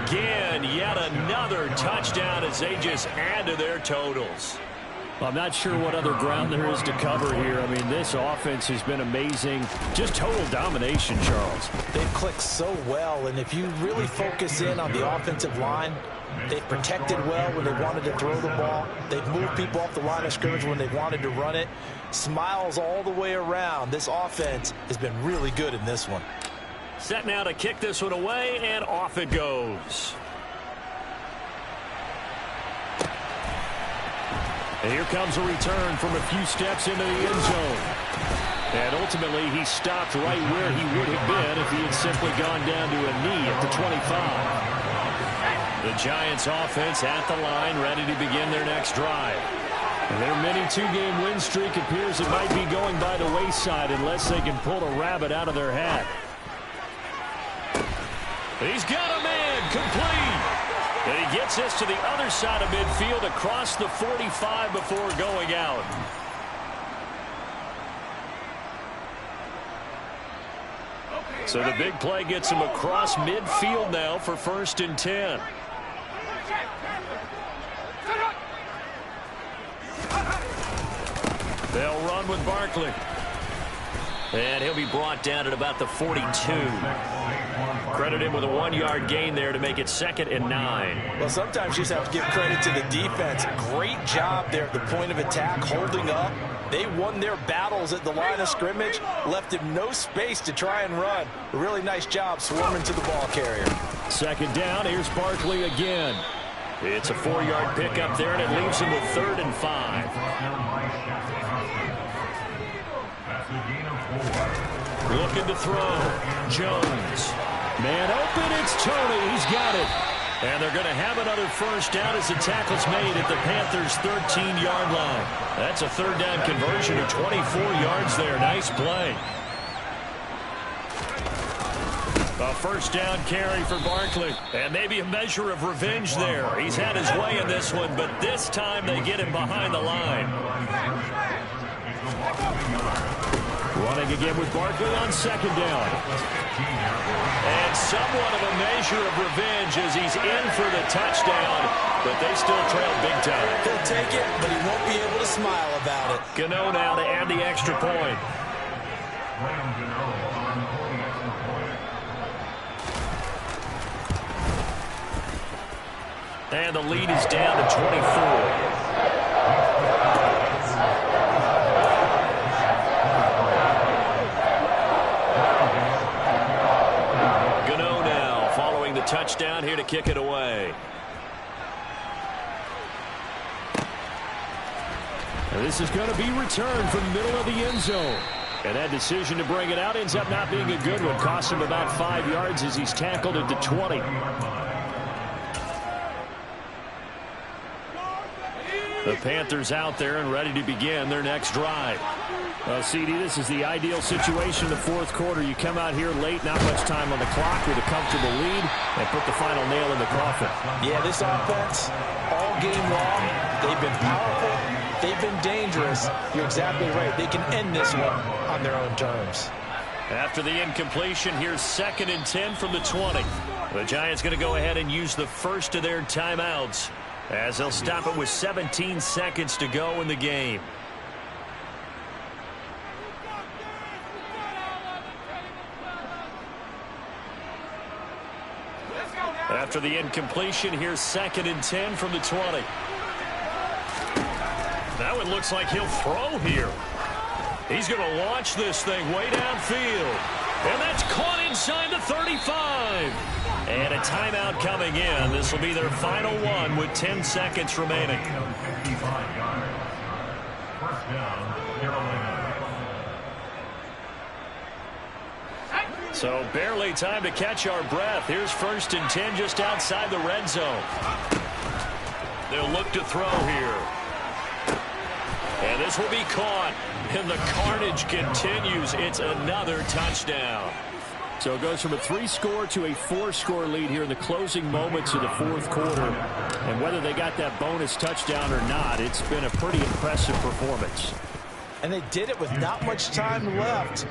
again. Yet another touchdown as they just add to their totals. I'm not sure what other ground there is to cover here. I mean, this offense has been amazing. Just total domination, Charles. They've clicked so well, and if you really focus in on the offensive line, they've protected well when they wanted to throw the ball. They've moved people off the line of scrimmage when they wanted to run it. Smiles all the way around. This offense has been really good in this one. Set now to kick this one away, and off it goes. And here comes a return from a few steps into the end zone. And ultimately, he stopped right where he would have been if he had simply gone down to a knee at the 25. The Giants offense at the line, ready to begin their next drive. And their mini two-game win streak appears it might be going by the wayside unless they can pull a rabbit out of their hat. He's got a man, complete. And he gets this to the other side of midfield across the 45 before going out. So the big play gets him across midfield now for 1st and 10. They'll run with Barkley. And he'll be brought down at about the 42. Credit him with a 1-yard gain there to make it 2nd and 9. Well, sometimes you just have to give credit to the defense. Great job there at the point of attack, holding up. They won their battles at the line of scrimmage, left him no space to try and run. A really nice job swarming to the ball carrier. 2nd down, here's Barkley again. It's a 4-yard pickup there, and it leaves him with 3rd and 5. Looking to throw. Jones. Man open, it's Tony. He's got it. And they're going to have another 1st down as the tackle's made at the Panthers' 13-yard line. That's a 3rd down conversion of 24 yards there. Nice play. A 1st down carry for Barkley. And maybe a measure of revenge there. He's had his way in this one, but this time they get him behind the line. Running again with Barkley on 2nd down. And somewhat of a measure of revenge as he's in for the touchdown, but they still trail big time. He'll take it, but he won't be able to smile about it. Gano now to add the extra point. And the lead is down to 24. Touchdown here to kick it away. And this is going to be returned from the middle of the end zone. And that decision to bring it out ends up not being a good one. Costs him about 5 yards as he's tackled at the 20. The Panthers out there and ready to begin their next drive. Well, CD, this is the ideal situation in the 4th quarter. You come out here late, not much time on the clock with a comfortable lead, and put the final nail in the coffin. Yeah, this offense, all game long, they've been powerful, they've been dangerous. You're exactly right. They can end this one on their own terms. After the incompletion, here's 2nd and 10 from the 20. The Giants going to go ahead and use the first of their timeouts as they'll stop it with 17 seconds to go in the game. After the incompletion, here's 2nd and 10 from the 20. That one looks like he'll throw here. He's going to launch this thing way downfield. And that's caught inside the 35. And a timeout coming in. This will be their final one with 10 seconds remaining. 55 yards. 1st down, Carolina. So barely time to catch our breath. Here's 1st and 10 just outside the red zone. They'll look to throw here. And this will be caught. And the carnage continues. It's another touchdown. So it goes from a 3-score to a 4-score lead here in the closing moments of the 4th quarter. And whether they got that bonus touchdown or not, it's been a pretty impressive performance. And they did it with not much time left.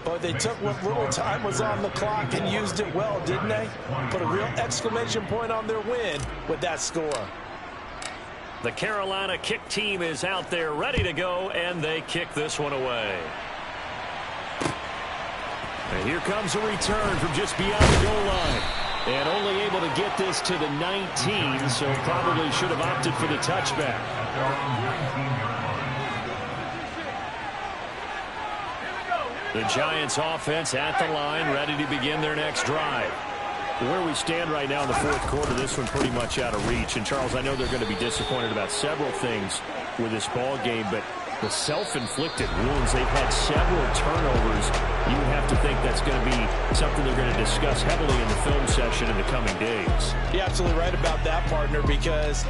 But they took what little time was on the clock and used it well, didn't they? Put a real exclamation point on their win with that score. The Carolina kick team is out there ready to go, and they kick this one away. And here comes a return from just beyond the goal line. And only able to get this to the 19, so probably should have opted for the touchback. The Giants offense at the line, ready to begin their next drive. Where we stand right now in the fourth quarter, this one pretty much out of reach. And, Charles, I know they're going to be disappointed about several things with this ball game, but the self-inflicted wounds, they've had several turnovers. You would have to think that's going to be something they're going to discuss heavily in the film session in the coming days. You're absolutely right about that, partner, because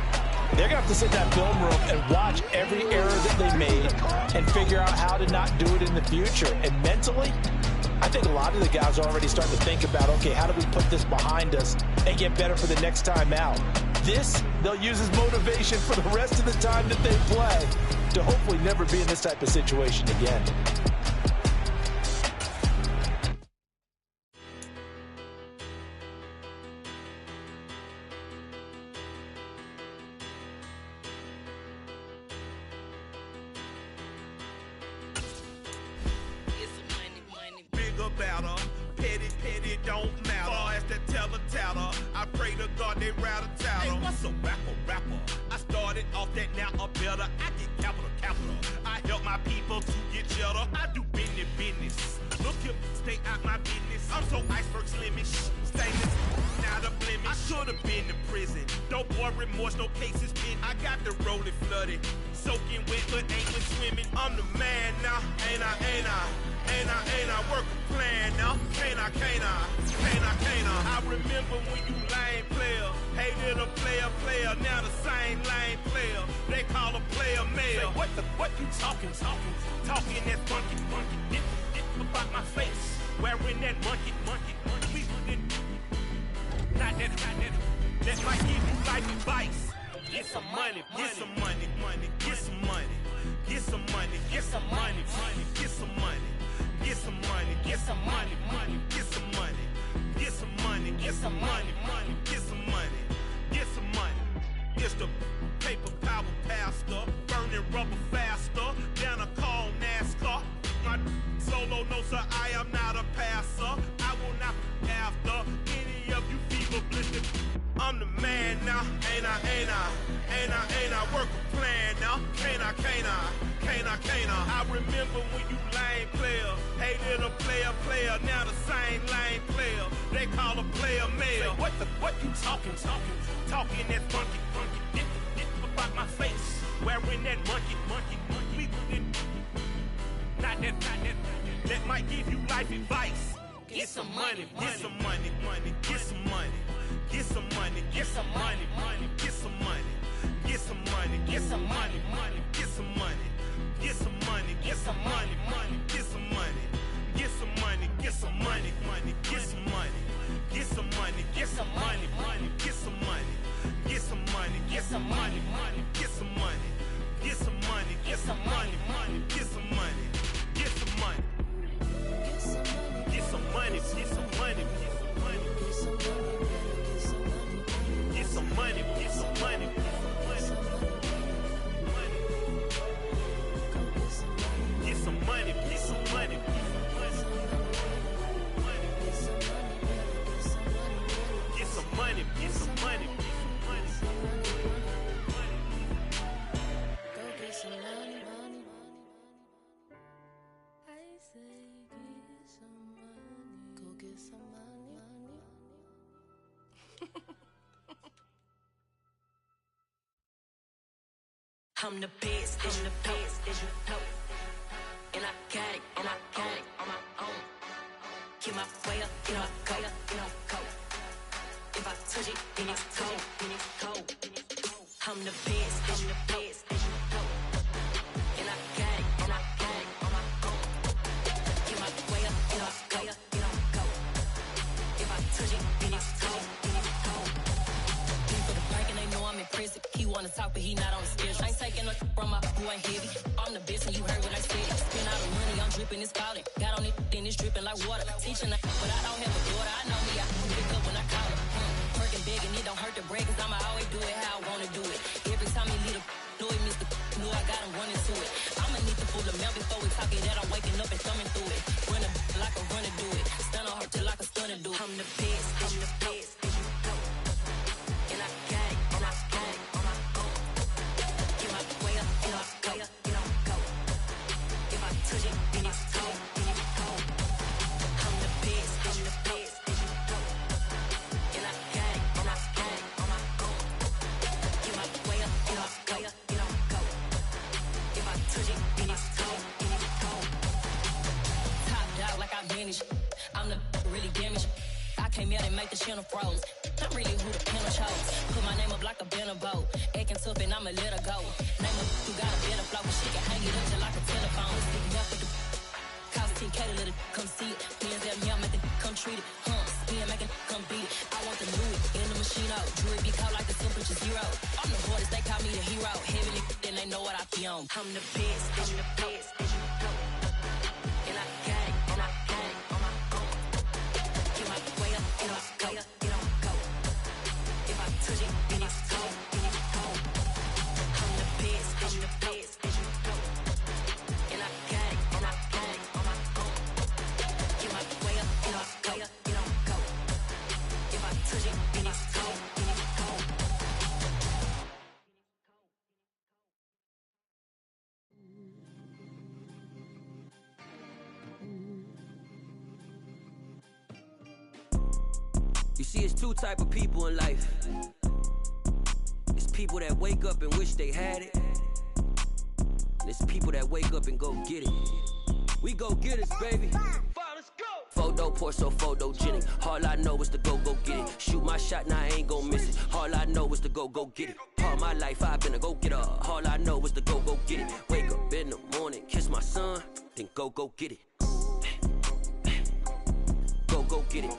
they're going to have to sit in that film room and watch every error that they made and figure out how to not do it in the future. And mentally, I think a lot of the guys are already starting to think about, okay, how do we put this behind us and get better for the next time out? This, they'll use as motivation for the rest of the time that they play to hopefully never be in this type of situation again. I'm the best, as you know. And I got it, on my own. Get my way up, you know I go. If I touch it, then it's cold. I'm the best, as you know. And I got it, on my own. Get my way up, you know I go. If I touch it, then it's cold. For the park and they know I'm in prison. He wanna talk, but he not on the schedule. I ain't taking no from my boy heavy. I'm the best and you heard what I said. Spend all the money, I'm dripping, it's falling. Got on it, then it's dripping like water. Teaching her, but I don't have a daughter. I know me, I can pick up when I call her. Working big and it don't hurt to break, cause I'ma always do it how I wanna do it. Every time he leave the make the channel froze. I'm really who the panel chose. Put my name up like a banner boat. Acting tough and I'ma let her go. Name her who got a better flow, but she can hang it up just like a telephone. Sticking up with the cause 10K to let it come see it. Hands at me, I make it come treat it. Spin, make it come beat it. I want the Louis in the machine out. Jewelry be caught like the temperature zero. I'm the hardest, they call me the hero. Heavily, then they know what I be on. I'm the best, and you the best, and you know. And I got it, and I got it on my own. Get my way up, get on go, get on go. If I touch it, then it's cold, then it's cold. I'm the best, and you the best, and you know. And I got it, and I got it on my own. Get my way up, get on go, get on go. If I touch it, then it's cold, then it's cold. You see, it's two type of people in life. It's people that wake up and wish they had it. And it's people that wake up and go get it. We go get it, baby. Photo poor, so photogenic. All I know is to go get it. Shoot my shot, now I ain't gon' miss it. All I know is to go get it. All my life I've been a go-getter. All I know is to go get it. Wake up in the morning, kiss my son, then go get it. Go get it.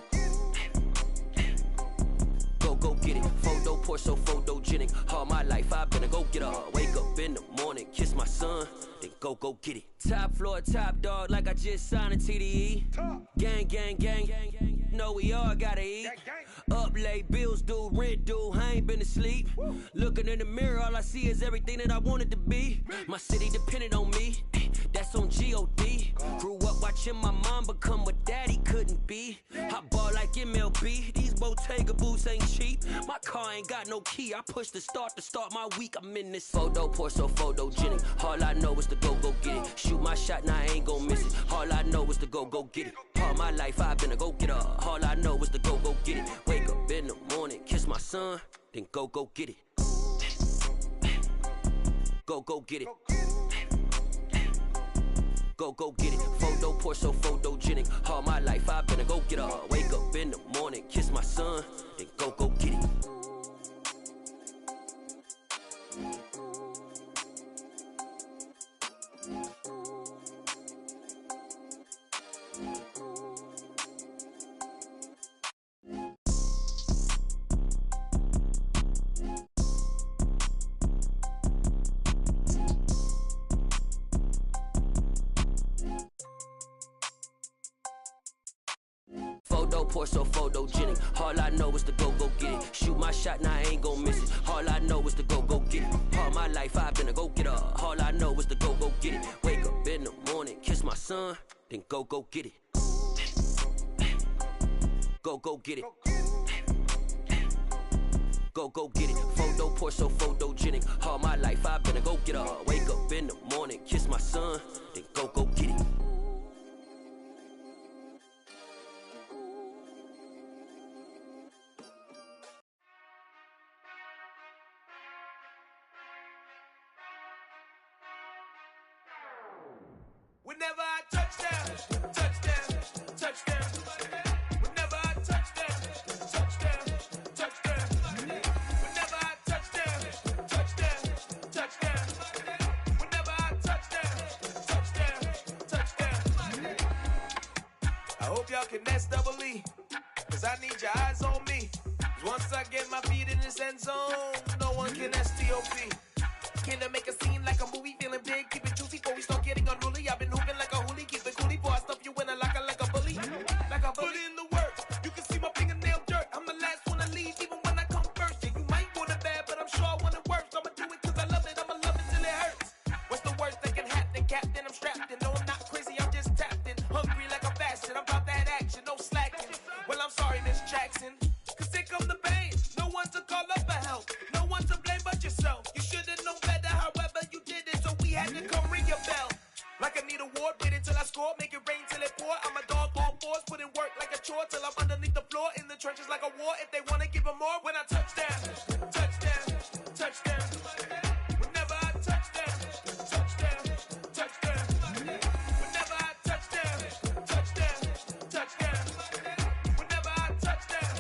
Go get it. Photo poor, so photogenic. All my life I've been a go-getter. Wake up in the morning, kiss my son, then go get it. Top floor, top dog, like I just signed a TDE. Gang, gang, gang. Know we all gotta eat. Up late, bills due, rent due, I ain't been asleep. Looking in the mirror, all I see is everything that I wanted to be. My city depended on me, that's on G.O.D. Grew up watching my mom become what daddy couldn't be. I ball like MLB, these Bottega boots ain't cheap. My car ain't got no key, I push the start to start my week. I'm in this photo poor, so photogenic. All I know is to go get it. Shoot my shot, now I ain't gon' miss it. All I know is to go get it. All my life I've been a go-getter. All I know is to go get it. Wake up in the morning, kiss my son, then go get it. Go get it. Go get it. Photo poor, so photogenic. All my life I've been a go-getter. Wake up in the morning, kiss my son, then go get it. Photo poor, so photogenic. All I know is to go get it. Shoot my shot, now I ain't gon' miss it. All I know is to go get it. All my life I've been a go-getter. All I know is to go get it. Wake up in the morning, kiss my son, then go get it. Go get it. Go get it. Photo poor, so photogenic. All my life I've been a go-getter. Wake up in the morning, kiss my son, then go get it. Whenever I touchdown, touchdown, touchdown. Whenever I touchdown, touchdown, touchdown. Whenever I touchdown, touchdown, touchdown. Whenever I touchdown, touchdown. I hope y'all can S-double-E, cause I need your eyes on me. Cause once I get my feet in this end zone, no one can S-T-O-P. Can I make a scene like a movie, feeling big, keep it juicy before we start getting unruly. I've been hooping like a hoolie, keep it coolie before I stuff you in a locker like a bully. Like a bully. Put in the work, you can see my fingernail dirt. I'm the last one to leave, even when I come first. Yeah, you might want it bad, but I'm sure I want it worse. I'ma do it cause I love it, I'ma love it till it hurts. What's the worst that can happen, Captain? I'm strapped in, no I'm not crazy, I'm just tapped in. Hungry like a bastard, I'm about that action, no slacking. Well, I'm sorry, Miss Jackson, cause here come the pain. No one to call up for help, no one to blame but yourself. You should've known better, however you did it, so we had to come ring your bell. Like I need a ward, wait until I score, make it rain till it pour. I'm a dog on fours, put in work like a chore till I'm underneath the floor, in the trenches like a war. If they wanna give them more, when I touchdown, touchdown, touchdown. Whenever I touchdown, touchdown, touchdown. Whenever I touchdown, touchdown, touchdown. Whenever I touchdown,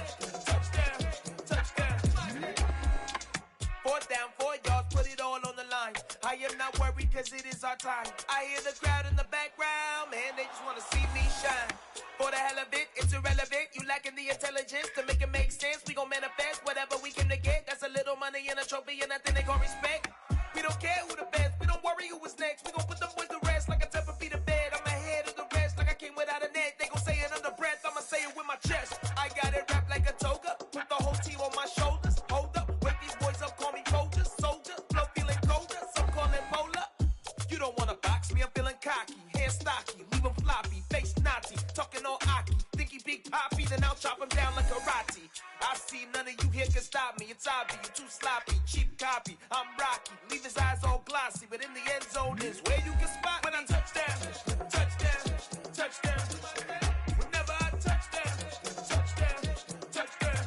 down 4 yards, put it all on the line. I am not worried cause it is our time. I hear the crowd in the background, man, they just wanna see me shine. For the hell of it, it's irrelevant. You lacking the intelligence to make it make sense. We gon' manifest whatever we came to get. That's a little money and a trophy and nothing they gon' respect. We don't care who the best, we don't worry who was next. We gon' put them boys to rest like a temper feet of bed. I'm ahead of the rest like I came without a net. They gon' say it under breath, I'ma say it with my chest. I got it wrapped like a toga, put the whole team on my shoulders. Hold up, wake these boys up, call me Folger, soldier. Flow feeling colder, some call it polar. You don't wanna box me, I'm feeling cocky. Hair stocky, leave him floppy, face naughty. Talking all aki, think he big poppy, then I'll chop him down like karate. I see none of you here can stop me. It's obvious, you too sloppy, cheap copy. I'm Rocky, leave his eyes all glossy, but in the end zone is where you can spot when I touchdown, touchdown, touchdown. Whenever I touchdown, touchdown, touchdown.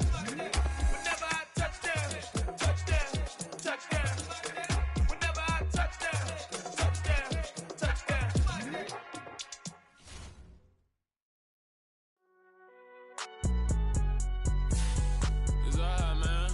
Whenever I touchdown, touchdown, touchdown. Whenever I touchdown, touchdown, touchdown. It's alright, man.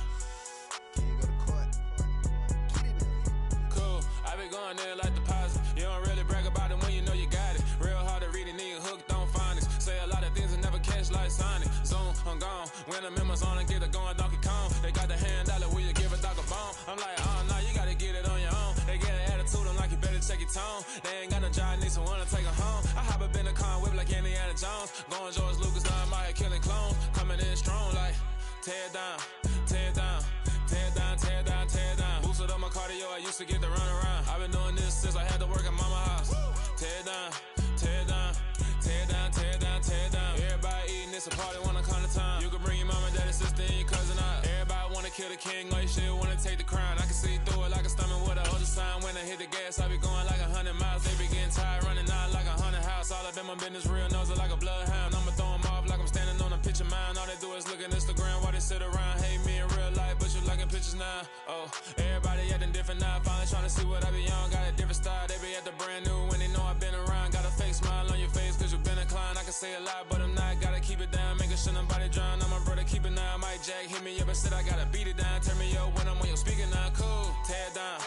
Cool. I be going there like deposit. You don't really brag about it when you know you got it. Real hard to read a nigga hooked on phonics. Say a lot of things and never catch like Sonic. Zoom, I'm gone. When the members on and get it going Donkey Kong. They got the hand dollar, will you give a dog a bone? I'm like, oh no, you gotta get it on your own. They get an attitude, I'm like, you better check your tone. They ain't got no job, need someone to take her home. I hop up in the car, whip like Indiana Jones. Going George Lucas, now I'm out here killing clones. Coming in strong like, tear down, tear down, tear down, tear down, tear down. Boosted up my cardio, I used to get to run around. I've been doing this since I had to work at mama house. Tear down, tear down, tear down, tear down, tear down. Everybody eating, it's a party, wanna come to time. You can bring your mama, daddy, sister, and your cousin out. Everybody wanna kill the king, or you shit wanna take the crown. I can see through it like a stomach with a other sign. When I hit the gas, I be going like 100 miles. They be getting tired, running out like 100 house. All up in my business, real nose like a bloodhound. I'ma throw 'em off like I'm standing on a picture mine. All they do is look at Instagram while they sit around. Hate me in real life, but you liking pictures now. Oh, everybody acting different now. Finally trying to see what I be on. Got a different style, they be at the brand new when they know I've been around. Got a fake smile on your face cause you been inclined. I can say a lot, but I'm not. Gotta keep it down, making sure nobody drown. I'm a brother, keep it now. Mike Jack hit me up and said I gotta beat it down. Turn me up when I'm on your speaker now. Cool, tear down,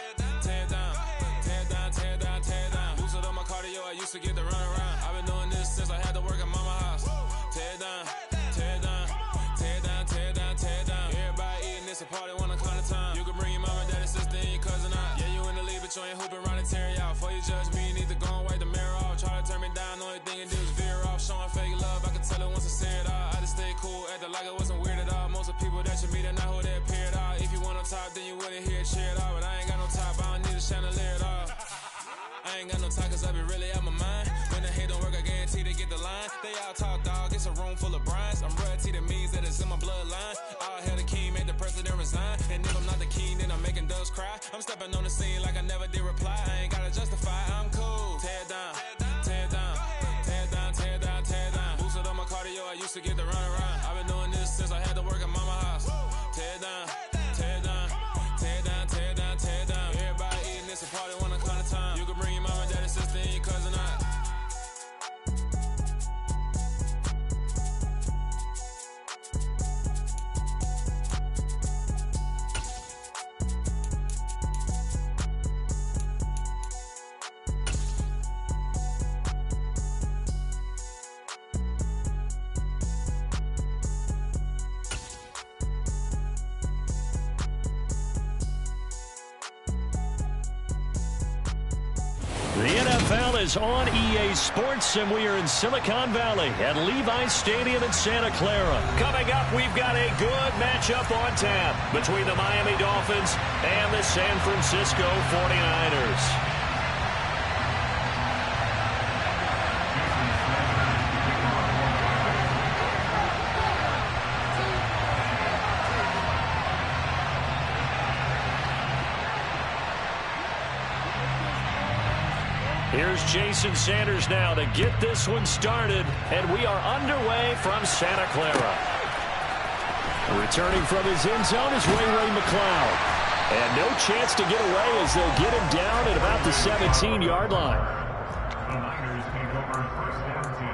tear down, tear down, tear down, tear down. Boosted up my cardio, I used to get to run around. I've been doing this since I had to work at mama house. Tear down, tear down, tear down, tear down, tear down. Everybody eating, it's a party, wanna come to time. You can bring your mama, daddy, sister, and your cousin out. Yeah, you in the lead, but you ain't hooping around and tear you out. Before you judge me, you need to go and wipe the mirror off. Try to turn me down, the only thing you do is veer off. Showing fake love, I can tell it once I see it all. I just stay cool, acting like it wasn't weird at all. Most of the people that you meet are not who they appear at all. If you want on top, then you wouldn't hear it cheer at all. But I ain't got no top, I don't need a chandelier at all. I ain't got no time cause I be really out my mind. When the hate don't work, I guarantee they get the line. They all talk dog, it's a room full of brinds. I'm royalty, that means that it's in my bloodline. All hell the king, made the president resign. And if I'm not the king, then I'm making doves cry. I'm stepping on the scene like I never did reply. I ain't gotta justify, I'm cool. Tear down, tear down, tear down, tear down, tear down. Boosted up my cardio, I used to get to run around. I've been doing this since I had to work at mama house. Tear down, tear down, tear down, tear down, tear down. Everybody eating, it's a party, wanna come to time. You can bring your mama, daddy, sister, and your cousin out. The NFL is on EA Sports, and we are in Silicon Valley at Levi's Stadium in Santa Clara. Coming up, we've got a good matchup on tap between the Miami Dolphins and the San Francisco 49ers. Here's Jason Sanders now to get this one started, and we are underway from Santa Clara. Returning from his end zone is Ray McCloud. And no chance to get away as they'll get him down at about the 17-yard line. The Niners take over first down 10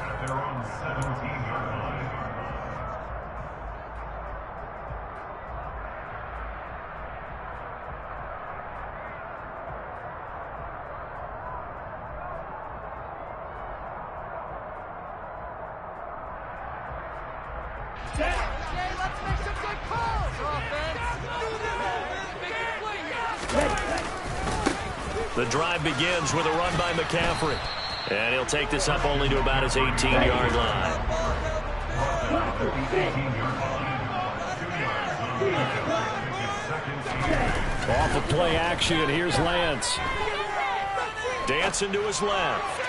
at their own 17-yard line. 1 The drive begins with a run by McCaffrey. And he'll take this up only to about his 18-yard line. Off of play action, here's Lance. Dancing to his left.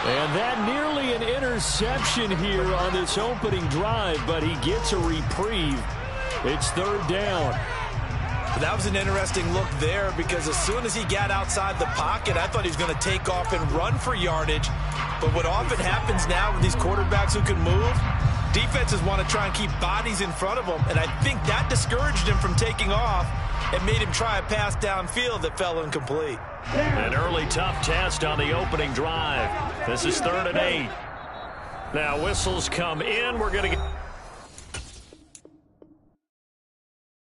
And that nearly an interception here on this opening drive, but he gets a reprieve. It's third down. That was an interesting look there because as soon as he got outside the pocket, I thought he was going to take off and run for yardage. But what often happens now with these quarterbacks who can move, defenses want to try and keep bodies in front of them, and I think that discouraged him from taking off and made him try a pass downfield that fell incomplete. An early tough test on the opening drive. This is 3rd and 8. Now whistles come in. We're going to get...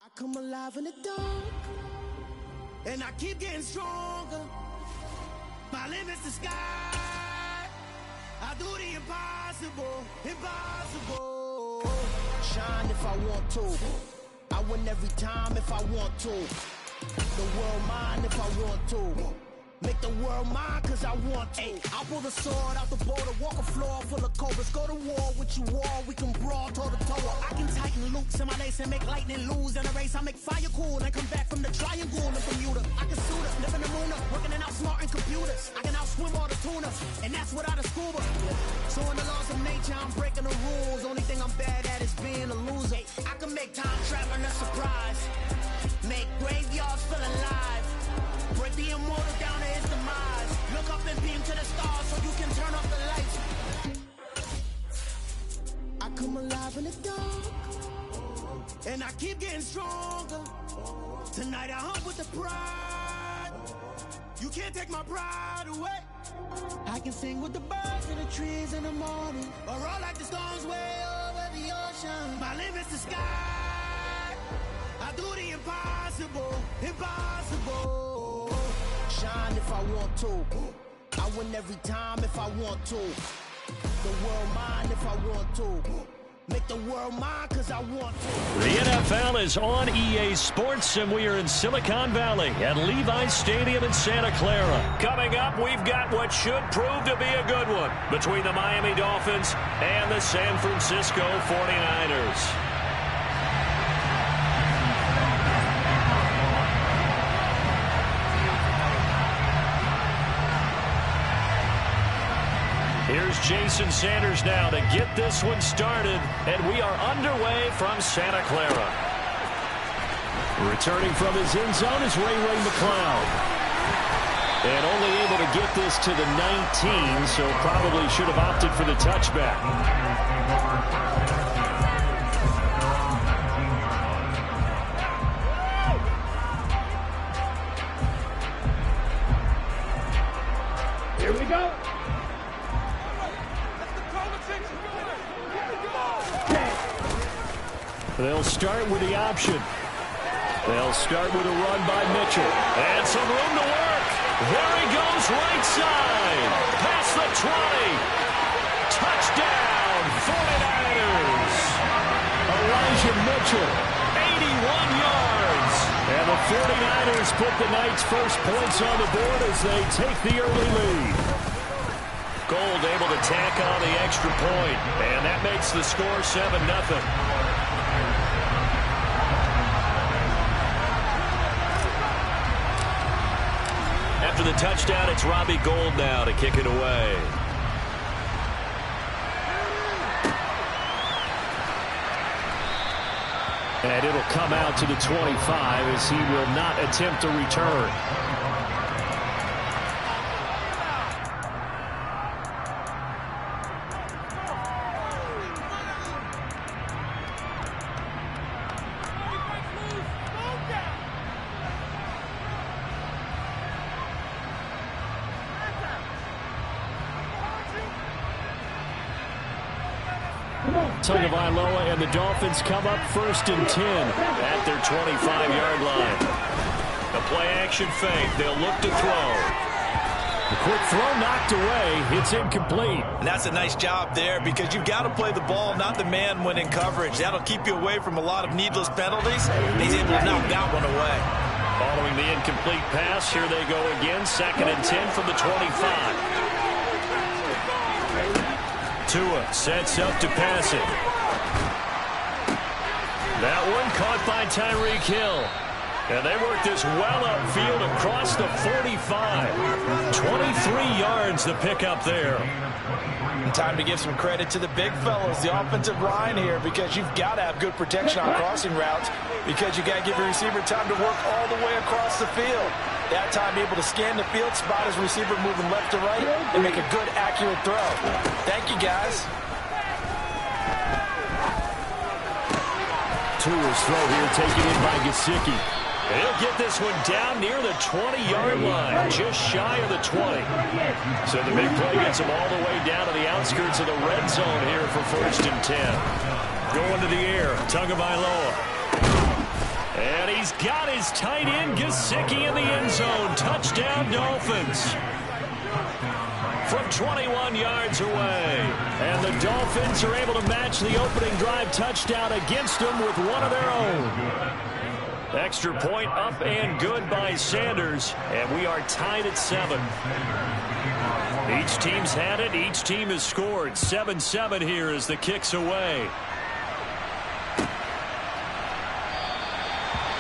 I come alive in the dark, and I keep getting stronger. My limit's the sky. I do the impossible, impossible. Shine if I want to. I win every time if I want to. The world mine if I want to. Make the world mine cause I want to. I pull the sword out the border, walk a floor full of cobras. Go to war with you all, we can brawl toe to toe. I can tighten loops in my lace and make lightning lose in a race. I make fire cool and come back from the triangle in Bermuda. I can suit up, live in the moon up, working and outsmarting computers. I can outswim all the tuna, and that's without a scuba. So in the laws of nature, I'm breaking the rules. Only thing I'm bad at is being a loser. I can make time traveling a surprise. Make graveyards feel alive. Break the immortal down to his demise. Look up and beam to the stars so you can turn off the lights. I come alive in the dark, and I keep getting stronger. Tonight I hunt with the pride. You can't take my pride away. I can sing with the birds and the trees in the morning, or roll like the stones way over the ocean. My limit's the sky. I do the impossible, impossible. Shine if I want to. I win every time if I want to. The world mine if I want to. Make the world mine cause I want to. The NFL is on EA Sports, and we are in Silicon Valley at Levi's Stadium in Santa Clara. Coming up, we've got what should prove to be a good one between the Miami Dolphins and the San Francisco 49ers. Here's Jason Sanders now to get this one started, and we are underway from Santa Clara. Returning from his end zone is Ray McCloud. And only able to get this to the 19, so probably should have opted for the touchback. Here we go. They'll start with the option. They'll start with a run by Mitchell. And some room to work. There he goes right side. Past the 20. Touchdown, 49ers. Elijah Mitchell. 81 yards. And the 49ers put the Knights' first points on the board as they take the early lead. Gold able to tack on the extra point. And that makes the score 7-0. After the touchdown, it's Robbie Gould now to kick it away. And it'll come out to the 25 as he will not attempt a return. Tagovailoa and the Dolphins come up 1st and 10 at their 25-yard line. A play-action fake. They'll look to throw. The quick throw knocked away. It's incomplete. And that's a nice job there because you've got to play the ball, not the man when in coverage. That'll keep you away from a lot of needless penalties. He's able to knock that one away. Following the incomplete pass, here they go again. 2nd and 10 from the 25. Tua sets up to pass it. That one caught by Tyreek Hill. And they work this well upfield across the 45. 23 yards the pickup there. Time to give some credit to the big fellows, the offensive line here, because you've got to have good protection on crossing routes, because you got to give your receiver time to work all the way across the field. That time able to scan the field, spot his receiver moving left to right, and make a good, accurate throw. Thank you, guys. Tua's throw here taken in by Gesicki. He'll get this one down near the 20-yard line, just shy of the 20. So the big play gets him all the way down to the outskirts of the red zone here for 1st and 10. Going to the air, Tagovailoa. And he's got his tight end Gesicki in the end zone. Touchdown, Dolphins. From 21 yards away. And the Dolphins are able to match the opening drive touchdown against them with one of their own. Extra point up and good by Sanders. And we are tied at 7. Each team's had it. Each team has scored. 7-7 here as the kick's away.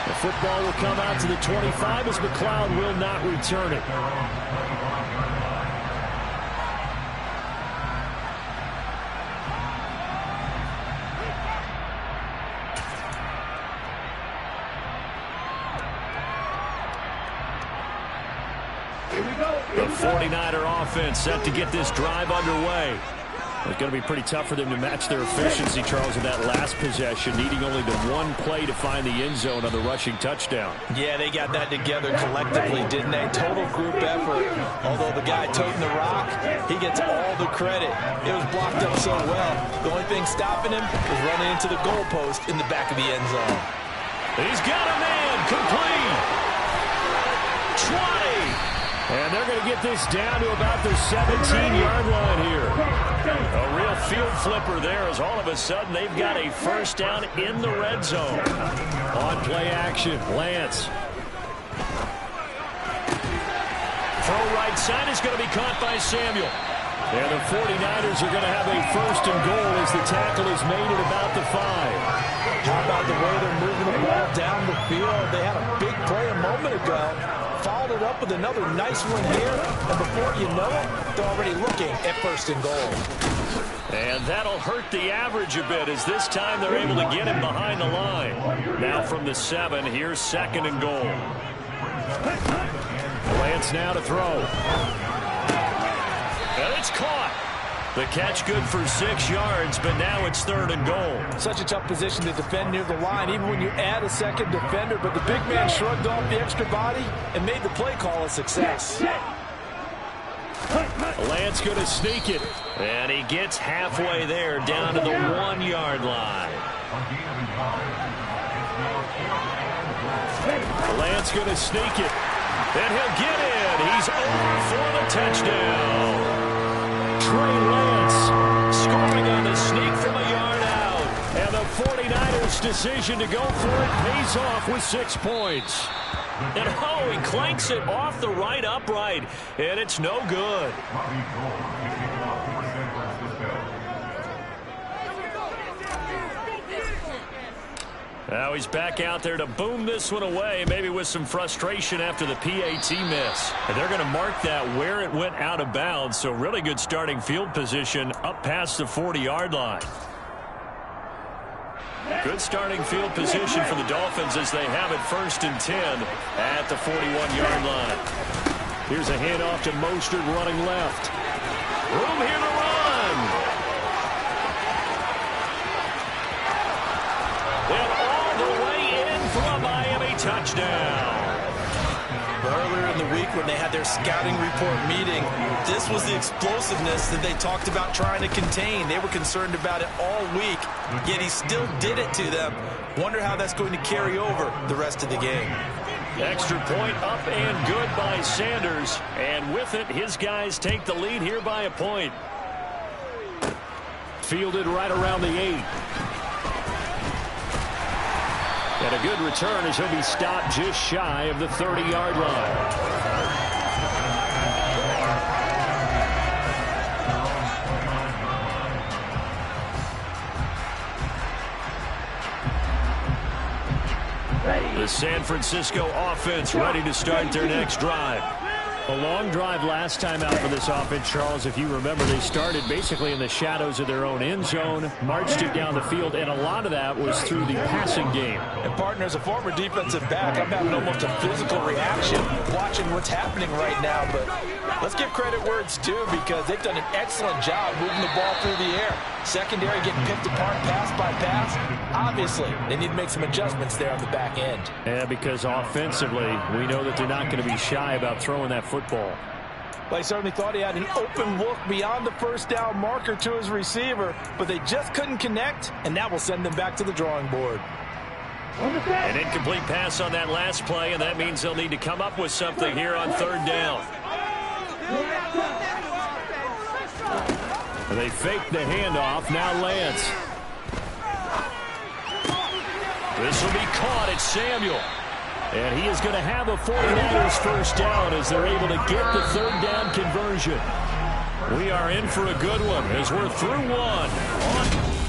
The football will come out to the 25 as McLeod will not return it. The 49er offense set to get this drive underway. It's going to be pretty tough for them to match their efficiency, Charles, in that last possession, needing only the one play to find the end zone on the rushing touchdown. Yeah, they got that together collectively, didn't they? Total group effort. Although the guy toting the rock, he gets all the credit. It was blocked up so well. The only thing stopping him was running into the goalpost in the back of the end zone. He's got a man complete. 20. And they're going to get this down to about the 17-yard line here. A real field flipper there as all of a sudden they've got a first down in the red zone. On play action, Lance. Throw right side is going to be caught by Samuel. And the 49ers are going to have a 1st and goal as the tackle is made at about the 5. How about the way they're moving the ball down the field? They had a big play a moment ago. Followed it up with another nice one here. And before you know it, they're already looking at 1st and goal. And that'll hurt the average a bit as this time they're able to get him behind the line. Now from the 7, here's 2nd and goal. Lance now to throw. And it's caught. The catch good for 6 yards, but now it's 3rd and goal. Such a tough position to defend near the line, even when you add a second defender. But the big man shrugged off the extra body and made the play call a success. Lance going to sneak it. And he gets halfway there, down to the 1-yard line. Lance going to sneak it. And he'll get in. He's over for the touchdown. Trey Lance scoring on the sneak from a yard out. And the 49ers' decision to go for it pays off with 6 points. And oh, he clanks it off the right upright. And it's no good. Now he's back out there to boom this one away, maybe with some frustration after the PAT miss. And they're going to mark that where it went out of bounds, so really good starting field position up past the 40-yard line. Good starting field position for the Dolphins as they have it 1st and 10 at the 41-yard line. Here's a handoff to Mostert running left. Room here to run. And all the way in for a Miami touchdown. Earlier in the week when they had their scouting report meeting, this was the explosiveness that they talked about trying to contain. They were concerned about it all week, yet he still did it to them. Wonder how that's going to carry over the rest of the game. Extra point up and good by Sanders. And with it, his guys take the lead here by a point. Fielded right around the 8. And a good return as he'll be stopped just shy of the 30-yard line. The San Francisco offense ready to start their next drive. A long drive last time out for this offense, Charles. If you remember, they started basically in the shadows of their own end zone, marched it down the field, and a lot of that was through the passing game. And, partner, as a former defensive back, I'm having almost a physical reaction watching what's happening right now. But let's give credit where it's due because they've done an excellent job moving the ball through the air. Secondary getting picked apart pass by pass. Obviously, they need to make some adjustments there on the back end. Yeah, because offensively, we know that they're not going to be shy about throwing that football. Well, I certainly thought he had an open look beyond the first down marker to his receiver, but they just couldn't connect, and that will send them back to the drawing board. An incomplete pass on that last play, and that means they'll need to come up with something here on third down. They fake the handoff. Now Lance. This will be caught. It's Samuel. And he is going to have a 49ers first down as they're able to get the third down conversion. We are in for a good one as we're through one.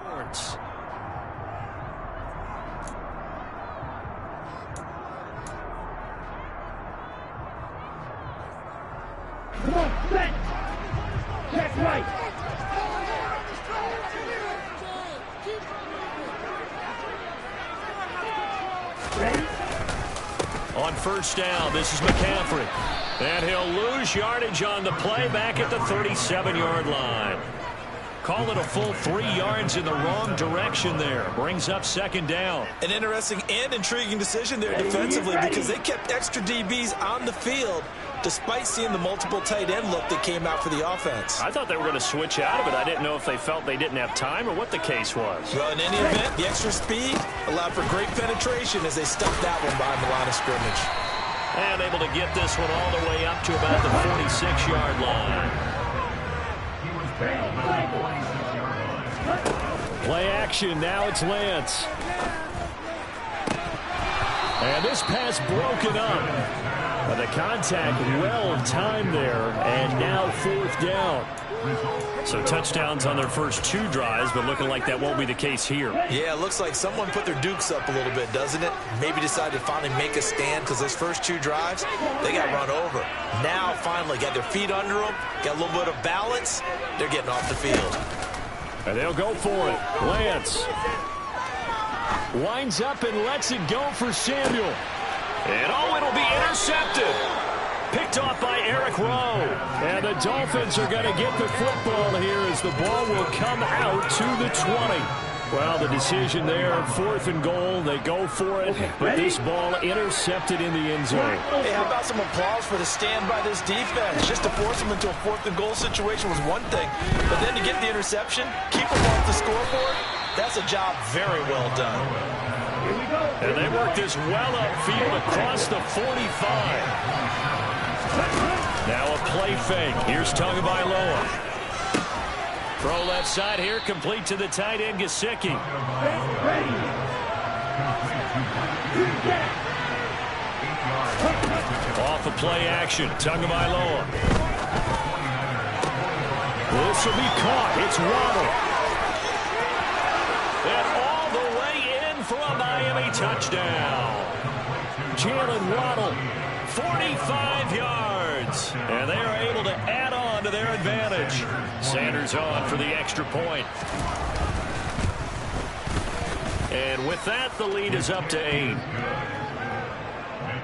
Sports. Come on, set. Check right. Ready? On first down, this is McCaffrey. And he'll lose yardage on the play back at the 37-yard line. Call it a full 3 yards in the wrong direction there. Brings up second down. An interesting and intriguing decision there defensively because they kept extra DBs on the field despite seeing the multiple tight end look that came out for the offense. I thought they were going to switch out of it. I didn't know if they felt they didn't have time or what the case was. Well, in any event, the extra speed allowed for great penetration as they stuffed that one behind the line of scrimmage. And able to get this one all the way up to about the 46-yard line. Play action. Now it's Lance. And this pass broken up. But the contact well timed there. And now fourth down. So touchdowns on their first 2 drives, but looking like that won't be the case here. Yeah, it looks like someone put their dukes up a little bit, doesn't it? Maybe decided to finally make a stand because those first 2 drives, they got run over. Now, finally, got their feet under them, got a little bit of balance. They're getting off the field. And they'll go for it. Lance winds up and lets it go for Samuel. And it'll be intercepted. Picked off by Eric Rowe. And the Dolphins are going to get the football here as the ball will come out to the 20. Well, the decision there, 4th and goal. They go for it, but this ball intercepted in the end zone. Hey, how about some applause for the stand by this defense? Just to force them into a 4th and goal situation was one thing, but then to get the interception, keep them off the scoreboard, that's a job very well done. And they work this well upfield across the 45. Now a play fake. Here's Tagovailoa. Throw left side here, complete to the tight end, Gesicki. Off of play action, Tagovailoa. This will be caught. It's Waddle. And all the way in for a Miami touchdown. Jalen Waddle. 45 yards. And they are able to add on to their advantage. Sanders on for the extra point. And with that, the lead is up to 8. It's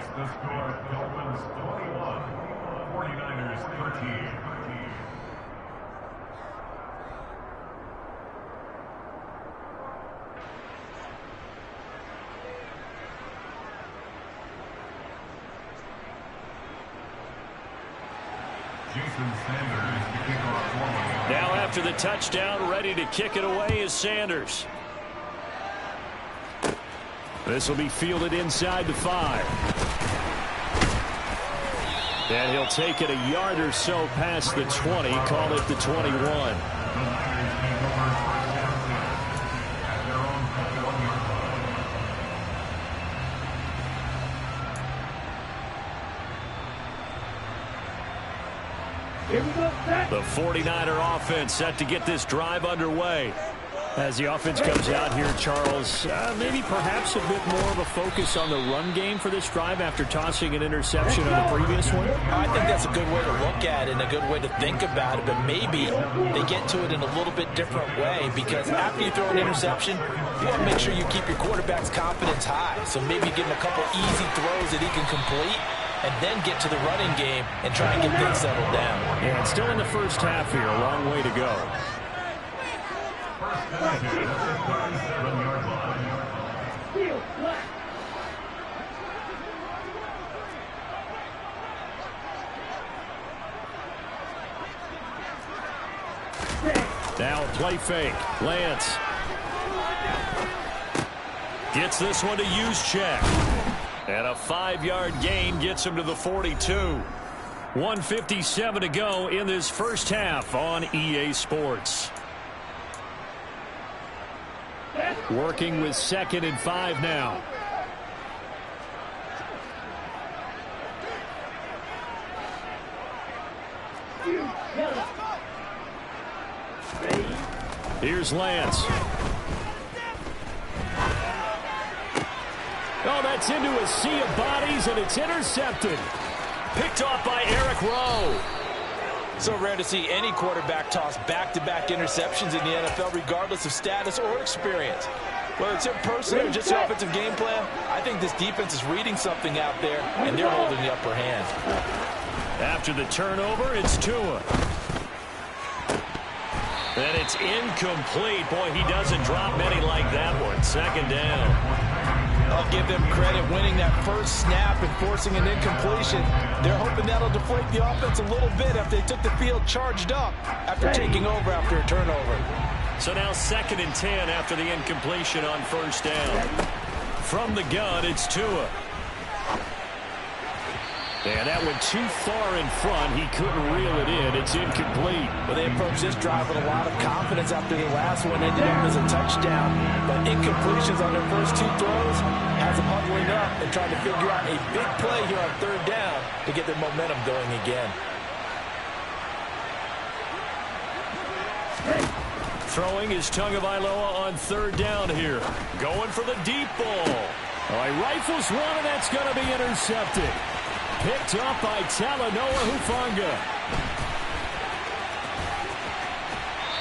the score, Dolphins 21, 49ers 13. Now after the touchdown, ready to kick it away is Sanders. This will be fielded inside the 5. And he'll take it a yard or so past the 20, call it the 21. The 49er offense set to get this drive underway. As the offense comes out here, Charles, maybe perhaps a bit more of a focus on the run game for this drive after tossing an interception on the previous one? I think that's a good way to look at it and a good way to think about it, but maybe they get to it in a little bit different way because after you throw an interception, you want to make sure you keep your quarterback's confidence high. So maybe give him a couple easy throws that he can complete and then get to the running game and try and get things settled down. Yeah, it's still in the first half here, a long way to go. Now a play fake. Lance gets this one to Juszczyk. And a 5-yard gain gets him to the 42. 1:57 to go in this first half on EA Sports. Working with 2nd and 5 now. Here's Lance. Oh, that's into a sea of bodies, and it's intercepted. Picked off by Eric Rowe. So rare to see any quarterback toss back-to-back interceptions in the NFL, regardless of status or experience. Whether it's in person or just the offensive game plan, I think this defense is reading something out there, and they're holding the upper hand. After the turnover, it's Tua. And it's incomplete. Boy, he doesn't drop many like that one. Second down. I'll give them credit winning that first snap and forcing an incompletion. They're hoping that'll deflate the offense a little bit after they took the field charged up after taking over after a turnover. So now 2nd and 10 after the incompletion on first down. From the gun, it's Tua. And that went too far in front. He couldn't reel it in. It's incomplete. Well, they approached this drive with a lot of confidence after the last one ended up as a touchdown. But incompletions on their first 2 throws has them huddling up and trying to figure out a big play here on 3rd down to get their momentum going again. Throwing is Tagovailoa on 3rd down here. Going for the deep ball. Oh, he rifles one, and that's going to be intercepted. Picked up by Talanoa Hufanga.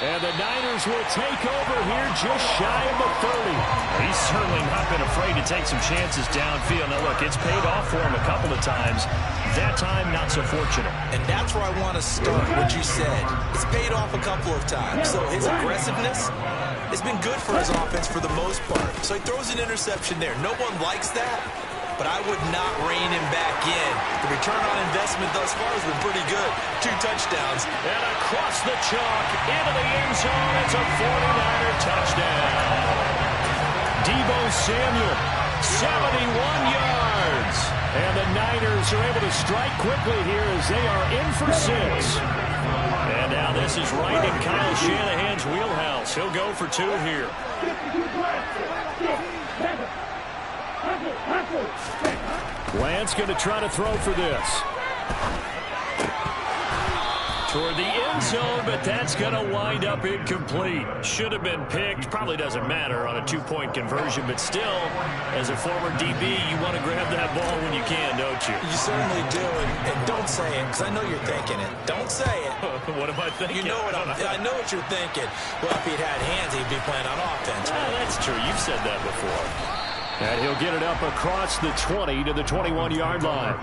And the Niners will take over here just shy of the 30. He's certainly not been afraid to take some chances downfield. Now, look, it's paid off for him a couple of times. That time, not so fortunate. And that's where I want to start, what you said. It's paid off a couple of times. So his aggressiveness has been good for his offense for the most part. So he throws an interception there. No one likes that. But I would not rein him back in. The return on investment thus far has been pretty good. 2 touchdowns. And across the chalk, into the end zone. It's a 49er touchdown. Deebo Samuel, 71 yards. And the Niners are able to strike quickly here as they are in for 6. And now this is right in Kyle Shanahan's wheelhouse. He'll go for 2 here. Lance going to try to throw for this. Toward the end zone, but that's going to wind up incomplete. Should have been picked. Probably doesn't matter on a 2-point conversion, but still, as a former DB, you want to grab that ball when you can, don't you? You certainly do, and don't say it, because I know you're thinking it. Don't say it. What am I thinking? You know what I know what you're thinking. Well, if he'd had hands, he'd be playing on offense. That's true. You've said that before. And he'll get it up across the 20 to the 21-yard line.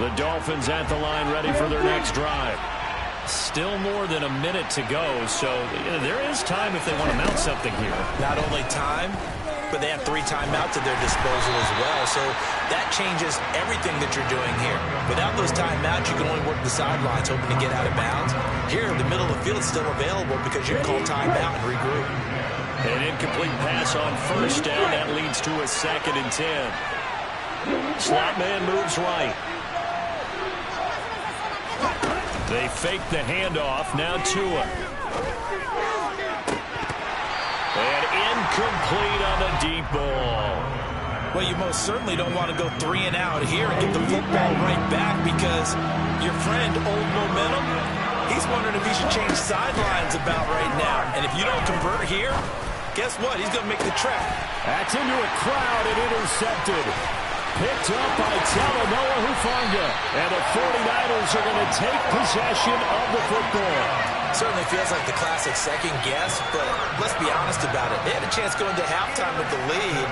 The Dolphins at the line ready for their next drive. Still more than a minute to go, so there is time if they want to mount something here. Not only time, but they have 3 timeouts at their disposal as well, so that changes everything that you're doing here. Without those timeouts, you can only work the sidelines, hoping to get out of bounds. Here, the middle of the field is still available because you can call timeout and regroup. An incomplete pass on first down. That leads to a 2nd and 10. Slot man moves right. They fake the handoff. Now Tua. And incomplete on the deep ball. Well, you most certainly don't want to go 3 and out here and get the football right back because your friend, Old Momentum, he's wondering if he should change sidelines about right now. And if you don't convert here, guess what? He's going to make the trek. That's into a crowd and intercepted. Picked up by Talanoa Hufanga. And the 49ers are going to take possession of the football. Certainly feels like the classic second guess, but let's be honest about it. They had a chance going to halftime with the lead.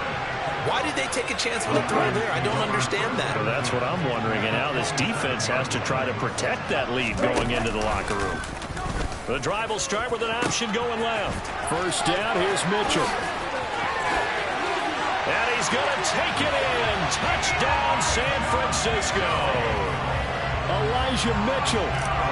Why did they take a chance with a throw there? I don't understand that. Well, that's what I'm wondering. And now this defense has to try to protect that lead going into the locker room. The drive will start with an option going left. First down, here's Mitchell. And he's going to take it in. Touchdown, San Francisco. Elijah Mitchell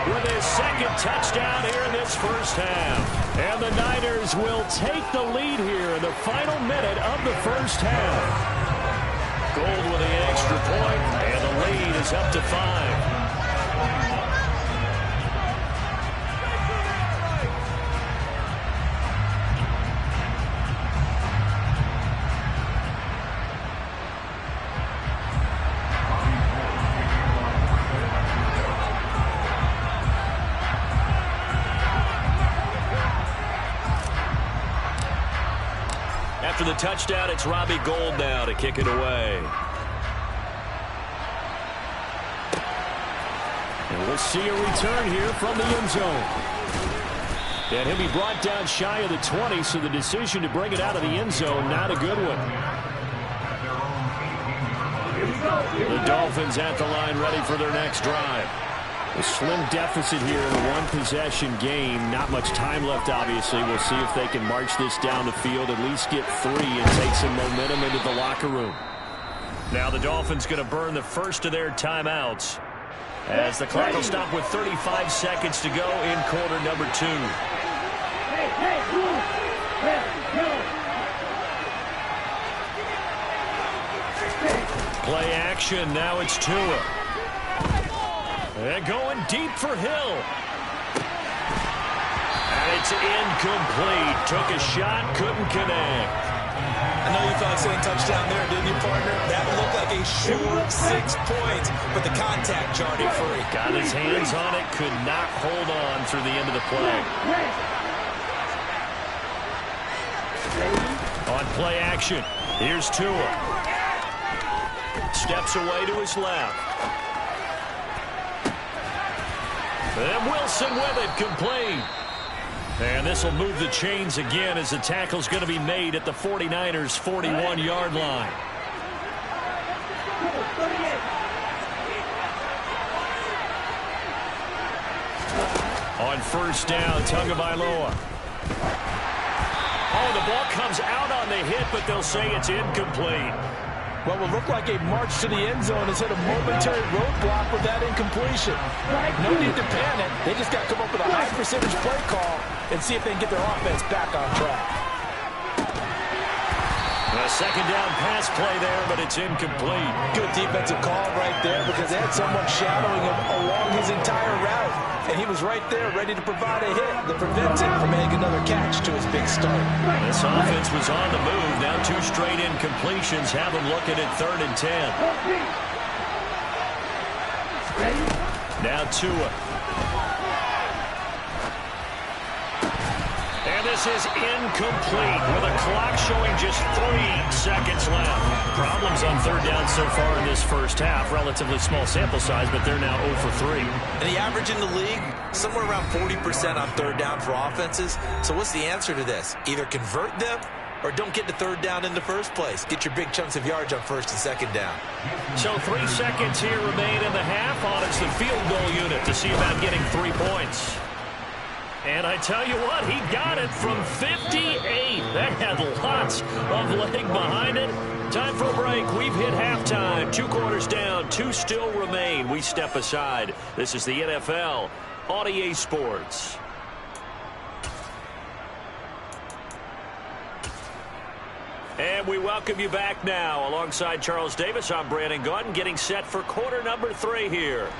with his 2nd touchdown here in this first half. And the Niners will take the lead here in the final minute of the first half. Gold with the extra point, and the lead is up to 5. after the touchdown, it's Robbie Gould now to kick it away. And we'll see a return here from the end zone. And he'll be brought down shy of the 20, so the decision to bring it out of the end zone, not a good one. The Dolphins at the line, ready for their next drive. A slim deficit here in a one-possession game. Not much time left, obviously. We'll see if they can march this down the field, at least get 3 and take some momentum into the locker room. Now the Dolphins going to burn the first of their timeouts as the clock will stop with 35 seconds to go in quarter number 2. Play action. Now it's Tua. And going deep for Hill. And it's incomplete. Took a shot, couldn't connect. I know you felt like saying touchdown there, didn't you, partner? That looked like a sure 6 points, but the contact jarred it free. Got his hands on it, could not hold on through the end of the play. On play action, here's Tua. Steps away to his left. And Wilson with it, complete. And this will move the chains again as the tackle's going to be made at the 49ers' 41-yard line. On first down, Tagovailoa. Oh, the ball comes out on the hit, but they'll say it's incomplete. What will look like a march to the end zone has hit a momentary roadblock with that incompletion. No need to panic. They just got to come up with a high-percentage play call and see if they can get their offense back on track. A second down pass play there, but it's incomplete. Good defensive call right there because they had someone shadowing him along his entire route. And he was right there ready to provide a hit that prevents him from making another catch to his big start. This offense was on the move. Now 2 straight incompletions have them looking at 3rd and 10. Now Tua. And this is incomplete with a clock showing just 3 seconds left. Problems on 3rd down so far in this first half. Relatively small sample size, but they're now 0 for 3. And the average in the league, somewhere around 40% on 3rd down for offenses. So what's the answer to this? Either convert them or don't get to 3rd down in the first place. Get your big chunks of yards on 1st and 2nd down. So 3 seconds here remain in the half. On it's the field goal unit to see about getting 3 points. And I tell you what, he got it from 58. That had lots of leg behind it. Time for a break. We've hit halftime. 2 quarters down. 2 still remain. We step aside. This is the NFL on EA Sports. And we welcome you back now. Alongside Charles Davis, I'm Brandon Gaudin, getting set for quarter number 3 here.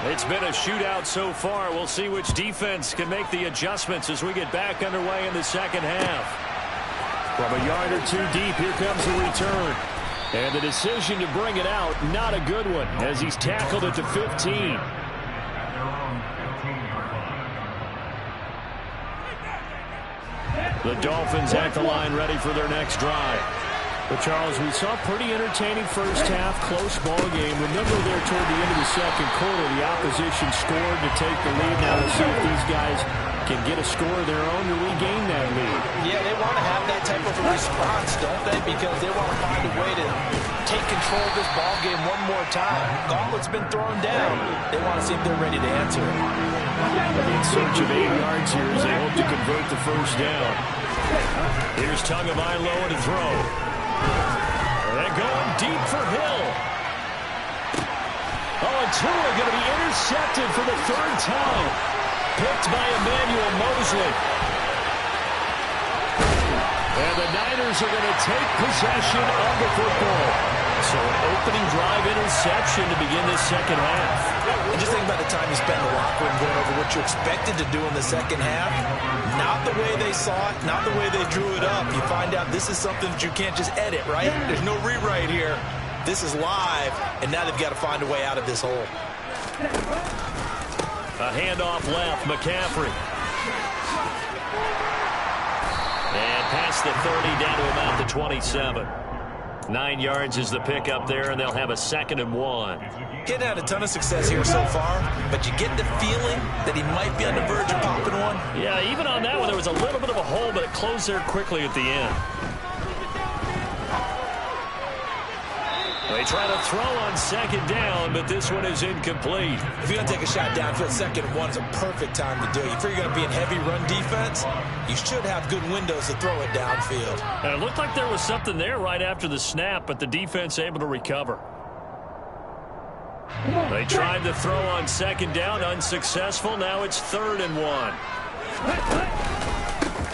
It's been a shootout so far. We'll see which defense can make the adjustments as we get back underway in the second half. From a yard or 2 deep, here comes the return. And the decision to bring it out, not a good one, as he's tackled at the 15. The Dolphins at the line, ready for their next drive. But, Charles, we saw a pretty entertaining first half, close ball game. Remember there toward the end of the second quarter, the opposition scored to take the lead. Now we'll see if these guys can get a score of their own to regain that lead. Yeah, they want to have that type of response, don't they? Because they want to find a way to take control of this ball game one more time. Gauntlet's been thrown down. They want to see if they're ready to answer it. In search of 8 yards here as they hope to convert the first down. Here's Tagovailoa to throw. They're going deep for Hill. Oh, and Tua going to be intercepted for the 3rd time. Picked by Emmanuel Mosley. And the Niners are going to take possession of the football. So an opening drive interception to begin this second half. And just think about the time you spent in the locker room going over what you expected to do in the second half. Not the way they saw it, not the way they drew it up. You find out this is something that you can't just edit, right? There's no rewrite here. This is live, and now they've got to find a way out of this hole. A handoff left, McCaffrey. gets the 30 down to about the 27. 9 yards is the pickup there, and they'll have a 2nd and 1. Getting had a ton of success here so far, but you get the feeling that he might be on the verge of popping one. Yeah, even on that one, there was a little bit of a hole, but it closed there quickly at the end. They try to throw on 2nd down, but this one is incomplete. If you're going to take a shot downfield, 2nd and 1 is a perfect time to do it. If you're going to be in heavy run defense, you should have good windows to throw it downfield. And it looked like there was something there right after the snap, but the defense able to recover. They tried to throw on 2nd down, unsuccessful. Now it's 3rd and 1.